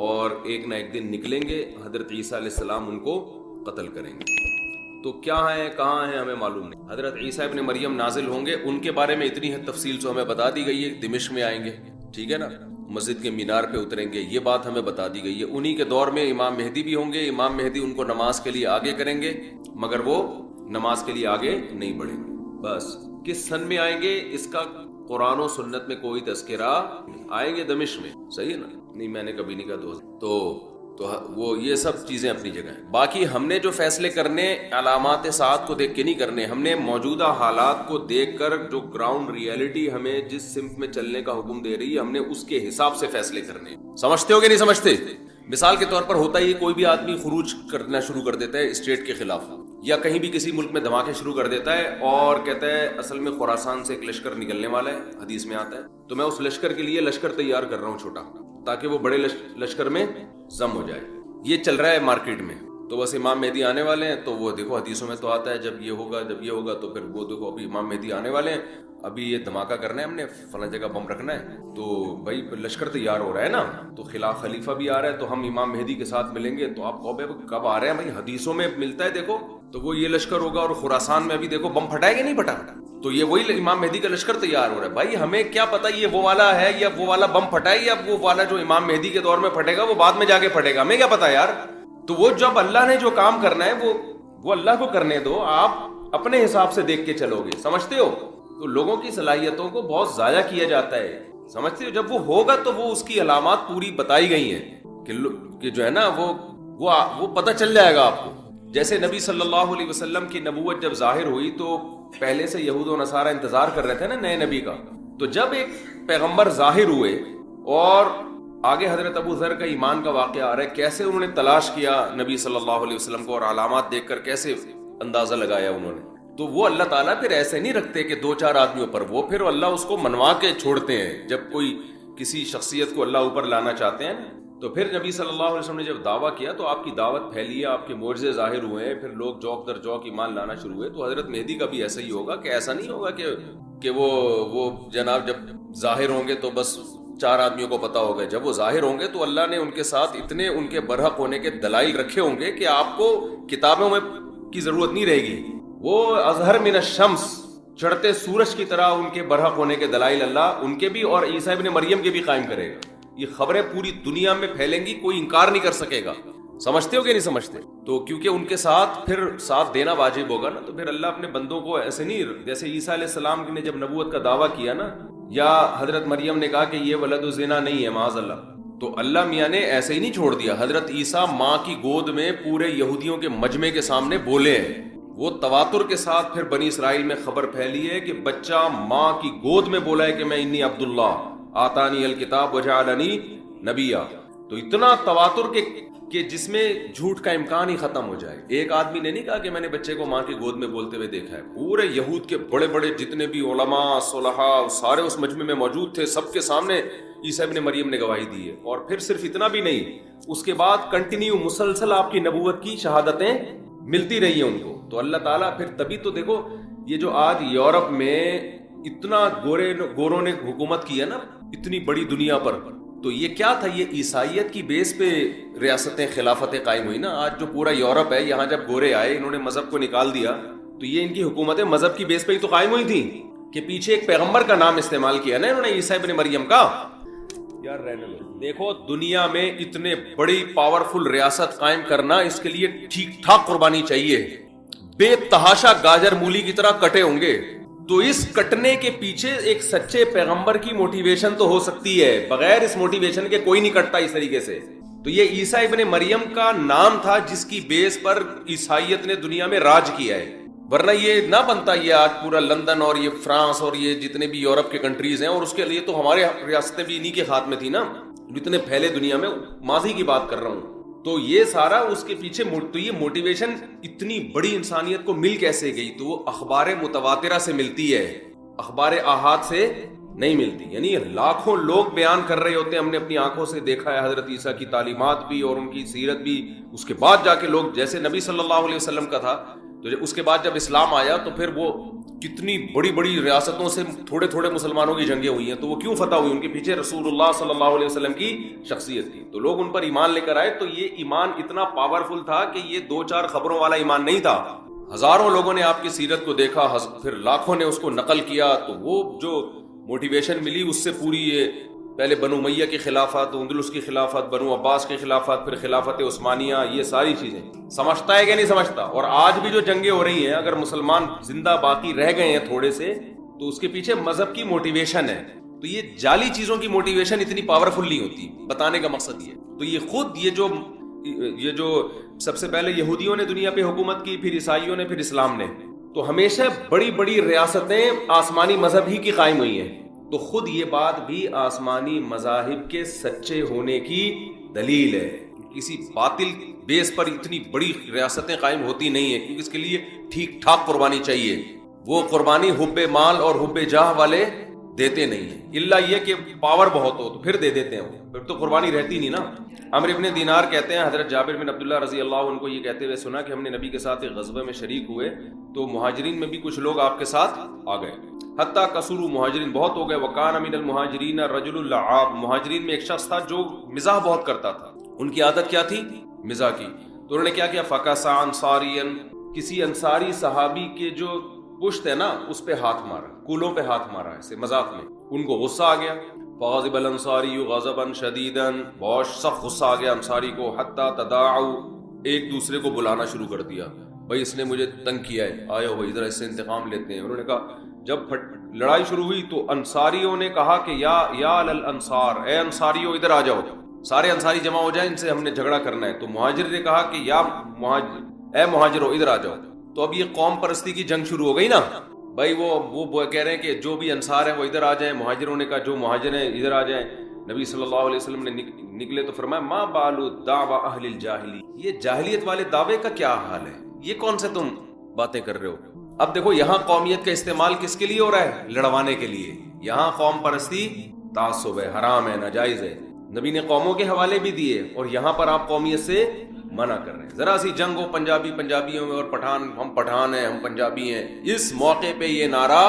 اور ایک نہ ایک دن نکلیں گے. حضرت عیسیٰ علیہ السلام ان کو قتل کریں گے. تو کیا ہیں کہاں ہیں ہمیں معلوم نہیں. حضرت عیسیٰ ابن مریم نازل ہوں گے، ان کے بارے میں اتنی تفصیل سے ہمیں بتا دی گئی ہے. دمشق میں آئیں گے، ٹھیک ہے نا، مسجد کے مینار پہ اتریں گے، یہ بات ہمیں بتا دی گئی ہے. انہی کے دور میں امام مہدی بھی ہوں گے. امام مہدی ان کو نماز کے لیے آگے کریں گے مگر وہ نماز کے لیے آگے نہیں بڑھیں گے. بس کس سن میں آئیں گے اس کا قرآن و سنت میں کوئی تذکرہ. آئیں گے دمشق میں، صحیح ہے نا، نہیں میں نے کبھی نہیں کہا دوست. تو وہ یہ سب چیزیں اپنی جگہ ہیں. باقی ہم نے جو فیصلے کرنے علامات ساعت کو دیکھ کے نہیں کرنے، ہم نے موجودہ حالات کو دیکھ کر جو گراؤنڈ ریئلٹی ہمیں جس سمت میں چلنے کا حکم دے رہی ہے ہم نے اس کے حساب سے فیصلے کرنے. سمجھتے ہو کہ نہیں سمجھتے؟ مثال کے طور پر ہوتا ہی کوئی بھی آدمی خروج کرنا شروع کر دیتا ہے اسٹیٹ کے خلاف، یا کہیں بھی کسی ملک میں دھماکے شروع کر دیتا ہے اور کہتا ہے اصل میں خراسان سے ایک لشکر نکلنے والا ہے، حدیث میں آتا ہے، تو میں اس لشکر کے لیے لشکر تیار کر رہا ہوں چھوٹا، تاکہ وہ بڑے لشکر میں ضم ہو جائے. یہ چل رہا ہے مارکیٹ میں. تو بس امام مہدی آنے والے ہیں، تو وہ دیکھو حدیثوں میں تو آتا ہے جب یہ ہوگا تو پھر وہ دیکھو ابھی امام مہدی آنے والے ہیں، ابھی یہ دھماکہ کرنا ہے، ہم نے فلاں جگہ بم رکھنا ہے، تو بھائی لشکر تیار ہو رہا ہے نا، تو خلاف خلیفہ بھی آ رہا ہے، تو ہم امام مہدی کے ساتھ ملیں گے. تو آپ کہو بھائی کب آ رہے ہیں؟ بھائی حدیثوں میں ملتا ہے دیکھو، تو وہ یہ لشکر ہوگا اور خراسان میں ابھی دیکھو بم پھٹائے گا نہیں پھٹا، تو یہ وہی امام مہدی کا لشکر تیار ہو رہا ہے. بھائی ہمیں کیا پتا یہ وہ والا ہے یا وہ والا بم پھٹائے یا وہ والا جو امام مہدی کے دور میں پھٹے گا وہ بعد میں جا کے پھٹے گا، ہمیں کیا پتا یار. تو وہ جب اللہ نے جو کام کرنا ہے وہ اللہ کو کرنے دو، آپ اپنے حساب سے دیکھ کے چلو گے. سمجھتے ہو؟ تو لوگوں کی صلاحیتوں کو بہت ضائع کیا جاتا ہے. سمجھتے ہو؟ جب وہ ہوگا تو وہ اس کی علامات پوری بتائی گئی ہیں کہ جو ہے نا وہ پتہ چل جائے گا آپ کو. جیسے نبی صلی اللہ علیہ وسلم کی نبوت جب ظاہر ہوئی تو پہلے سے یہود و نصارہ انتظار کر رہے تھے نا نئے نبی کا. تو جب ایک پیغمبر ظاہر ہوئے اور آگے حضرت ابو ذر کا ایمان کا واقعہ آ رہا ہے، کیسے انہوں نے تلاش کیا نبی صلی اللہ علیہ وسلم کو اور علامات دیکھ کر کیسے اندازہ لگایا انہوں نے. تو وہ اللہ تعالیٰ پھر ایسے نہیں رکھتے کہ 2-4 آدمیوں پر، وہ پھر اللہ اس کو منوا کے چھوڑتے ہیں. جب کوئی کسی شخصیت کو اللہ اوپر لانا چاہتے ہیں تو پھر نبی صلی اللہ علیہ وسلم نے جب دعویٰ کیا تو آپ کی دعوت پھیلی ہے، آپ کے معجزے ظاہر ہوئے ہیں، پھر لوگ جوک در جوک ایمان لانا شروع ہوئے. تو حضرت مہدی کا بھی ایسا ہی ہوگا کہ ایسا نہیں ہوگا کہ وہ جناب جب ظاہر ہوں گے تو بس 4 آدمیوں کو پتا ہوگا. جب وہ ظاہر ہوں گے تو اللہ نے ان کے ساتھ اتنے ان کے برحق ہونے کے دلائل رکھے ہوں گے کہ آپ کو کتابوں میں کی ضرورت نہیں رہے گی. وہ اظہر من الشمس، چڑھتے سورج کی طرح ان کے برحق ہونے کے دلائل اللہ ان کے بھی اور عیسیٰ ابن مریم کے بھی قائم کرے گا. یہ خبریں پوری دنیا میں پھیلیں گی، کوئی انکار نہیں کر سکے گا. سمجھتے ہو کہ نہیں سمجھتے؟ تو کیونکہ ان کے ساتھ پھر ساتھ دینا واجب ہوگا نا، تو پھر اللہ اپنے بندوں کو ایسے نہیں، جیسے عیسیٰ علیہ السلام نے جب نبوت کا دعویٰ کیا نا، یا حضرت مریم نے کہا کہ یہ ولد الزنا نہیں ہے معاذ اللہ، تو اللہ میاں نے ایسے ہی نہیں چھوڑ دیا. حضرت عیسیٰ ماں کی گود میں پورے یہودیوں کے مجمع کے سامنے بولے ہیں. وہ تواتر کے ساتھ پھر بنی اسرائیل میں خبر پھیلی ہے کہ بچہ ماں کی گود میں بولا ہے کہ میں انی عبداللہ آتانی الکتاب وجعلنی نبیا. تو اتنا تواتر کہ جس میں جھوٹ کا امکان ہی ختم ہو جائے. ایک آدمی نے نہیں کہا کہ میں نے بچے کو ماں کی گود میں بولتے ہوئے دیکھا ہے. پورے یہود کے بڑے بڑے جتنے بھی علماء صلحاء سارے اس مجمع میں موجود تھے، سب کے سامنے عیسیٰ ابن مریم نے گواہی دی ہے. اور پھر صرف اتنا بھی نہیں، اس کے بعد کنٹینیو مسلسل آپ کی نبوت کی شہادتیں ملتی رہی ہیں ان کو. تو اللہ تعالیٰ پھر تبھی تو دیکھو یہ جو آج یورپ میں اتنا گوروں نے حکومت کی ہے نا اتنی بڑی دنیا پر، تو یہ کیا تھا؟ یہ عیسائیت کی بیس پہ ریاستیں خلافتیں قائم ہوئی نا. آج جو پورا یورپ ہے، یہاں جب گورے آئے انہوں نے مذہب کو نکال دیا، تو یہ ان کی حکومتیں مذہب کی بیس پہ ہی تو قائم ہوئی تھیں کہ پیچھے ایک پیغمبر کا نام استعمال کیا نا انہوں نے، عیسیٰ ابن مریم کا. یار رہنے لو. دیکھو دنیا میں اتنے بڑی پاورفل ریاست قائم کرنا، اس کے لیے ٹھیک ٹھاک قربانی چاہیے. بے تحاشا گاجر مولی کی طرح کٹے ہوں گے. تو اس کٹنے کے پیچھے ایک سچے پیغمبر کی موٹیویشن تو ہو سکتی ہے، بغیر اس موٹیویشن کے کوئی نہیں کٹتا اس طریقے سے. تو یہ عیسیٰ ابن مریم کا نام تھا جس کی بیس پر عیسائیت نے دنیا میں راج کیا ہے، ورنہ یہ نہ بنتا یہ آج پورا لندن اور یہ فرانس اور یہ جتنے بھی یورپ کے کنٹریز ہیں. اور اس کے لیے تو ہمارے ریاستیں بھی انہی کے ہاتھ میں تھی نا، جتنے پھیلے دنیا میں. ماضی کی بات کر رہا ہوں. تو یہ سارا اس کے پیچھے تو یہ موٹیویشن اتنی بڑی انسانیت کو مل کیسے گئی؟ تو وہ اخبار متواترہ سے ملتی ہے، اخبار آحاد سے نہیں ملتی. یعنی لاکھوں لوگ بیان کر رہے ہوتے ہیں ہم نے اپنی آنکھوں سے دیکھا ہے حضرت عیسیٰ کی تعلیمات بھی اور ان کی سیرت بھی. اس کے بعد جا کے لوگ، جیسے نبی صلی اللہ علیہ وسلم کا تھا، تو اس کے بعد جب اسلام آیا تو پھر وہ کتنی بڑی بڑی ریاستوں سے تھوڑے تھوڑے مسلمانوں کی جنگیں ہوئی ہیں. تو وہ کیوں فتح ہوئی؟ ان کے پیچھے رسول اللہ صلی اللہ علیہ وسلم کی شخصیت تھی. تو لوگ ان پر ایمان لے کر آئے. تو یہ ایمان اتنا پاورفل تھا کہ یہ 2-4 خبروں والا ایمان نہیں تھا. ہزاروں لوگوں نے آپ کی سیرت کو دیکھا، پھر لاکھوں نے اس کو نقل کیا. تو وہ جو موٹیویشن ملی اس سے پوری یہ پہلے بنو امیہ کی خلافت، اندلس کی خلافت، بنو عباس کی خلافت، پھر خلافت عثمانیہ، یہ ساری چیزیں سمجھتا ہے کہ نہیں سمجھتا؟ اور آج بھی جو جنگیں ہو رہی ہیں، اگر مسلمان زندہ باقی رہ گئے ہیں تھوڑے سے، تو اس کے پیچھے مذہب کی موٹیویشن ہے. تو یہ جعلی چیزوں کی موٹیویشن اتنی پاورفل نہیں ہوتی. بتانے کا مقصد یہ. تو یہ خود یہ جو سب سے پہلے یہودیوں نے دنیا پہ حکومت کی، پھر عیسائیوں نے، پھر اسلام نے، تو ہمیشہ بڑی بڑی ریاستیں آسمانی مذہب ہی کی قائم ہوئی ہیں. تو خود یہ بات بھی آسمانی مذاہب کے سچے ہونے کی دلیل ہے. کسی باطل بیس پر اتنی بڑی ریاستیں قائم ہوتی نہیں ہیں، کیونکہ اس کے لیے ٹھیک ٹھاک قربانی چاہیے. وہ قربانی حب مال اور حب جاہ والے دیتے نہیں ہیں، الا یہ کہ پاور بہت ہو تو پھر دے دیتے ہیں، پھر تو قربانی رہتی نہیں نا. عمرو ابن دینار کہتے ہیں حضرت جابر بن عبداللہ رضی اللہ عنہ کو یہ کہتے ہوئے سنا کہ ہم نے نبی کے ساتھ ایک غزوے میں شریک ہوئے، تو مہاجرین میں بھی کچھ لوگ آپ کے ساتھ آ گئے، حتیٰ کثروا، مہاجرین بہت ہو گئے. وکان من المہاجرین رجل اللعاب، مہاجرین میں ایک شخص تھا جو مزاح بہت کرتا تھا. ان کی عادت کیا تھی؟ مزاح کی. تو انہوں نے کیا کیا؟ فکسا انصاریا، کسی انصاری صحابی کے جو پشت ہے نا اس پہ ہاتھ مارا، کولوں پہ ہاتھ مارا ایسے مذاق میں. ان کو غصہ آ گیا. فغضب الانصاری غضبا شدیدا، بہت سخت غصہ آ گیا انصاری کو. حتی تداعوا، ایک دوسرے کو بلانا شروع کر دیا، بھائی اس نے مجھے تنگ کیا ہے، آئے ہو بھائی ذرا اس سے انتقام لیتے ہیں. انہوں نے کہا، جب لڑائی شروع ہوئی تو انصاریوں نے کہا کہ یا للانصار، اے انصاریوں ادھر آ جاؤ. سارے انصاری جمع ہو جائیں، ان سے ہم نے جھگڑا کرنا ہے. تو مہاجر نے کہا کہ اے مہاجروں ادھر آ جاؤ. تو اب یہ قوم پرستی کی جنگ شروع ہو گئی نا. بھائی وہ کہہ رہے ہیں کہ جو بھی انصار ہیں وہ ادھر آ جائیں. مہاجروں نے کہا جو مہاجر ہیں ادھر آ جائیں. نبی صلی اللہ علیہ وسلم نے نکلے تو فرمایا، ما بالو دعوی اہل الجاہلی، یہ جاہلیت والے دعوے کا کیا حال ہے؟ یہ کون سے تم باتیں کر رہے ہو؟ اب دیکھو یہاں قومیت کا استعمال کس کے لیے ہو رہا ہے؟ لڑوانے کے لیے. یہاں قوم پرستی تعصب ہے، حرام ہے، ناجائز ہے. نبی نے قوموں کے حوالے بھی دیے، اور یہاں پر آپ قومیت سے منع کر رہے ہیں. ذرا سی جنگ ہو پنجابیوں میں، اور ہم پٹھان ہیں، ہم پنجابی ہیں، اس موقع پہ یہ نعرہ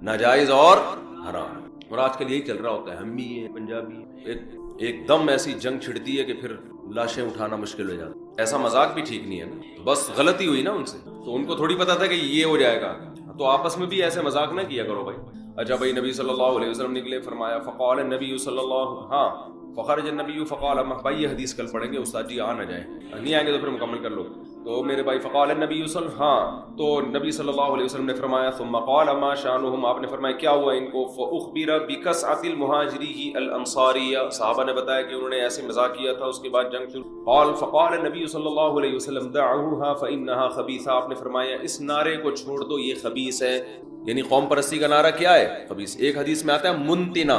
ناجائز اور حرام. اور آج کل یہی چل رہا ہوتا ہے، ہم بھی ہیں پنجابی. ایک دم ایسی جنگ چھڑتی ہے کہ پھر لاشیں اٹھانا مشکل ہو جاتا. ایسا مذاق بھی ٹھیک نہیں ہے نا. تو بس غلطی ہوئی نا ان سے، تو ان کو تھوڑی پتا تھا کہ یہ ہو جائے گا. تو آپس میں بھی ایسے مذاق نہ کیا کرو بھائی. اچھا بھائی، نبی صلی اللہ علیہ وسلم نکلے، فرمایا فقال النبی صلی اللہ، ہاں فخرج النبی فقال بھائی یہ حدیث کل پڑھیں گے استاد جی، آ نہ جائیں، نہیں آئیں گے تو پھر مکمل کر لو. تو میرے بھائی فقال النبی تو نبی صلی اللہ علیہ وسلم نے فرمایا ثم قال ما شانهم، آپ نے فرمایا کیا ہوا ان کو؟ فاخبر بکسعۃ المہاجری الانصاریہ، صحابہ نے بتایا کہ انہوں نے ایسے مذاق کیا تھا، اس کے بعد جنگ شروع. فقال النبی صلی اللہ علیہ وسلم دعوها فانها خبیثہ، آپ نے فرمایا اس نعرے کو چھوڑ دو، یہ خبیث ہے. یعنی قوم پرستی کا نعرہ کیا ہے؟ خبیث. ایک حدیث میں آتا ہے منتنا،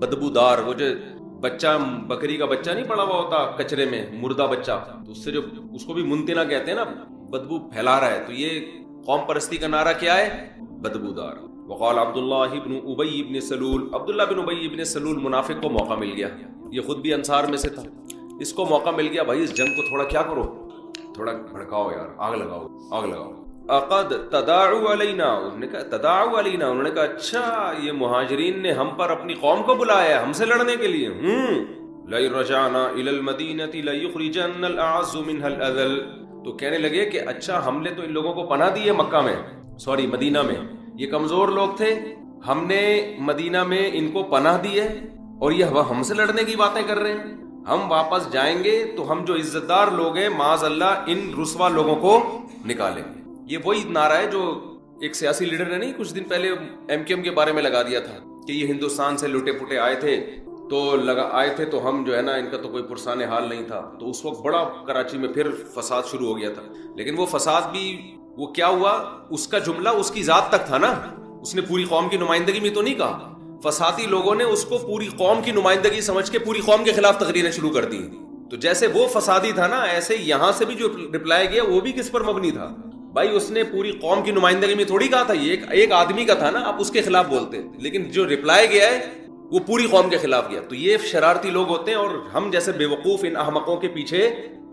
بدبودار، وہ جو بچہ بکری کا بچہ نہیں پڑا ہوا ہوتا کچرے میں، مردہ بچہ، تو اس سے جو اس کو بھی منتنا کہتے ہیں نا، بدبو پھیلا رہا ہے. تو یہ قوم پرستی کا نعرہ کیا ہے؟ بدبودار. وقال عبداللہ ابن ابی ابن سلول، عبداللہ بن ابی ابن سلول منافق کو موقع مل گیا، یہ خود بھی انصار میں سے تھا، اس کو موقع مل گیا بھائی اس جنگ کو تھوڑا کیا کرو، تھوڑا بھڑکاؤ یار، آگ لگاؤ آگ لگاؤ. اقد تداعوا علینا، انہوں نے کہا تداعوا علینا، انہوں نے کہا اچھا یہ مہاجرین نے ہم پر اپنی قوم کو بلایا ہے ہم سے لڑنے کے لیے. لئن رجعنا الى المدینة لیخرجن الاعز منها الاذل، تو کہنے لگے کہ اچھا ہم نے تو ان لوگوں کو پناہ دی ہے مکہ میں، سوری مدینہ میں، یہ کمزور لوگ تھے، ہم نے مدینہ میں ان کو پناہ دی ہے اور یہ ہم سے لڑنے کی باتیں کر رہے ہیں. ہم واپس جائیں گے تو ہم جو عزت دار لوگ ہیں معاذ اللہ ان رسوا لوگوں کو نکالیں گے. یہ وہی نعرہ ہے جو ایک سیاسی لیڈر نے نہیں کچھ دن پہلے ایم کیو ایم کے بارے میں لگا دیا تھا کہ یہ ہندوستان سے لٹے پٹے آئے تھے تو ہم جو ہے نا ان کا تو کوئی پرسان حال نہیں تھا. تو اس وقت بڑا کراچی میں پھر فساد شروع ہو گیا تھا، لیکن وہ فساد بھی وہ کیا ہوا، اس کا جملہ اس کی ذات تک تھا نا، اس نے پوری قوم کی نمائندگی میں تو نہیں کہا. فسادی لوگوں نے اس کو پوری قوم کی نمائندگی سمجھ کے پوری قوم کے خلاف تقریریں شروع کر دی. تو جیسے وہ فسادی تھا نا، ایسے یہاں سے بھی جو رپلائی گیا وہ بھی کس پر مبنی تھا بھائی؟ اس نے پوری قوم کی نمائندگی میں تھوڑی کہا تھا، یہ ایک آدمی کا تھا نا، آپ اس کے خلاف بولتے، لیکن جو رپلائی گیا ہے وہ پوری قوم کے خلاف گیا. تو یہ شرارتی لوگ ہوتے ہیں اور ہم جیسے بے وقوف ان احمقوں کے پیچھے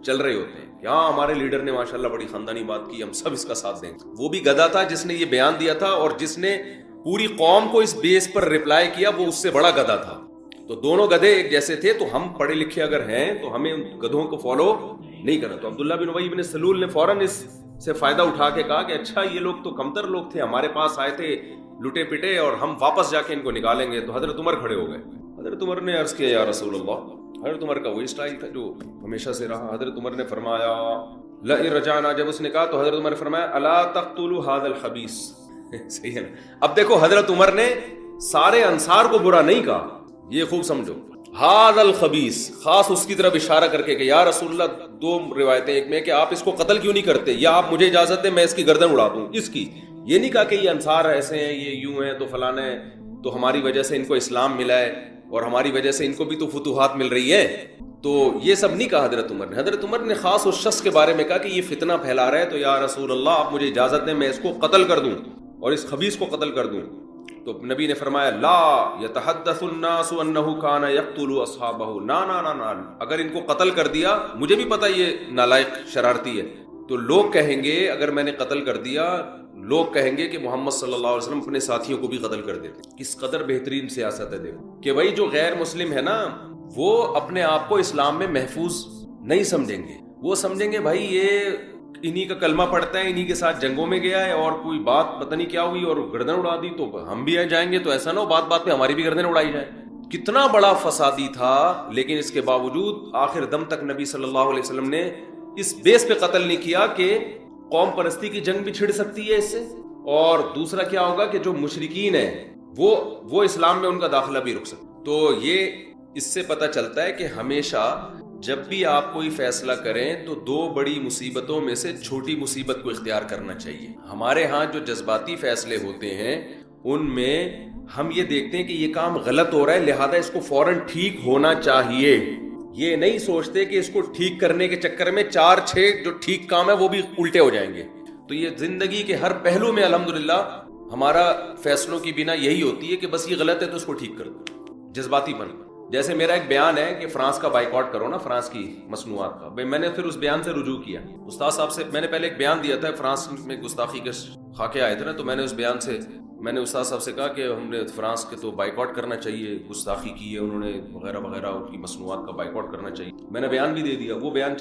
چل رہے ہوتے ہیں کہ ہاں ہمارے لیڈر نے ماشاءاللہ بڑی خاندانی بات کی، ہم سب اس کا ساتھ دیں گے. وہ بھی گدھا تھا جس نے یہ بیان دیا تھا، اور جس نے پوری قوم کو اس بیس پر رپلائی کیا وہ اس سے بڑا گدھا تھا. تو دونوں گدھے ایک جیسے تھے. تو ہم پڑھے لکھے اگر ہیں تو ہمیں ان گدھوں کو فالو نہیں کرنا. تو عبداللہ بن ابی بن سلول نے فوراً اس سے فائدہ اٹھا کے کہا کہ اچھا یہ لوگ تو کمتر لوگ تھے، ہمارے پاس آئے تھے لٹے پٹے اور ہم واپس جا کے ان کو نکالیں گے. تو حضرت عمر کھڑے ہو گئے. حضرت عمر نے عرض کیا یا رسول اللہ، حضرت عمر کا وہی اسٹائل تھا جو ہمیشہ سے رہا. حضرت عمر نے فرمایا لئن رجعنا، جب اس نے کہا تو حضرت عمر نے فرمایا الا تقتلوا هذا الخبيث. صحیح ہے نا. اب دیکھو حضرت عمر نے سارے انصار کو برا نہیں کہا، یہ خوب سمجھو. هذا الخبيث خاص اس کی طرف اشارہ کر کے کہ یا رسول اللہ، دو روایتیں، ایک میں کہ آپ اس کو قتل کیوں نہیں کرتے، یا آپ مجھے اجازت دیں میں اس کی گردن اڑا دوں اس کی. یہ نہیں کہا کہ یہ انصار ایسے ہیں، یہ یوں ہیں، تو فلانا ہے، تو ہماری وجہ سے ان کو اسلام ملا ہے اور ہماری وجہ سے ان کو بھی تو فتوحات مل رہی ہے. تو یہ سب نہیں کہا حضرت عمر نے. حضرت عمر نے خاص اس شخص کے بارے میں کہا کہ یہ فتنہ پھیلا رہا ہے، تو یا رسول اللہ آپ مجھے اجازت دیں میں اس کو قتل کر دوں اور اس خبیث کو قتل کر دوں. تو نبی نے فرمایا لا یتحدث الناس انه كان يقتل اصحابه، نا، اگر ان کو قتل کر دیا، مجھے بھی پتا یہ نالائق شرارتی ہے، تو لوگ کہیں گے اگر میں نے قتل کر دیا، لوگ کہیں گے کہ محمد صلی اللہ علیہ وسلم اپنے ساتھیوں کو بھی قتل کر دیتے. کس قدر بہترین سیاست ہے دیکھو کہ بھائی جو غیر مسلم ہے نا وہ اپنے آپ کو اسلام میں محفوظ نہیں سمجھیں گے. وہ سمجھیں گے بھائی یہ انہی کا کلمہ پڑھتا ہے، انہی کے ساتھ جنگوں میں گیا ہے، اور کوئی بات پتہ نہیں کیا ہوئی اور گردن اڑا دی تو ہم بھی جائیں گے. تو ایسا نہ ہو بات بات پہ ہماری بھی گردن اڑائی جائے. کتنا بڑا فسادی تھا، لیکن اس کے باوجود آخر دم تک نبی صلی اللہ علیہ وسلم نے اس بیس پہ قتل نہیں کیا کہ قوم پرستی کی جنگ بھی چھڑ سکتی ہے اس سے، اور دوسرا کیا ہوگا کہ جو مشرکین ہیں وہ اسلام میں ان کا داخلہ بھی رک سکتا. تو یہ اس سے پتہ چلتا ہے کہ ہمیشہ جب بھی آپ کوئی فیصلہ کریں تو دو بڑی مصیبتوں میں سے چھوٹی مصیبت کو اختیار کرنا چاہیے. ہمارے ہاں جو جذباتی فیصلے ہوتے ہیں ان میں ہم یہ دیکھتے ہیں کہ یہ کام غلط ہو رہا ہے لہذا اس کو فوراً ٹھیک ہونا چاہیے. یہ نہیں سوچتے کہ اس کو ٹھیک کرنے کے چکر میں 4-6 جو ٹھیک کام ہے وہ بھی الٹے ہو جائیں گے. تو یہ زندگی کے ہر پہلو میں الحمدللہ ہمارا فیصلوں کی بنا یہی ہوتی ہے کہ بس یہ غلط ہے تو اس کو ٹھیک کر دو، جذباتی بن. جیسے میرا ایک بیان ہے کہ فرانس کا بائیکاٹ کرو نا، فرانس کی مصنوعات کا. میں نے پھر اس بیان سے رجوع کیا. استاد صاحب سے میں نے پہلے ایک بیان دیا تھا، فرانس میں گستاخی کے خاکے آئے تھے نا، تو میں نے اس بیان سے میں نے استاد صاحب سے کہا کہ ہم نے فرانس کے تو بائیکاٹ کرنا چاہیے، گستاخی کی ہے انہوں نے وغیرہ وغیرہ، ان کی مصنوعات کا بائیکاٹ کرنا چاہیے. میں نے بیان بھی دے دیا. وہ بیان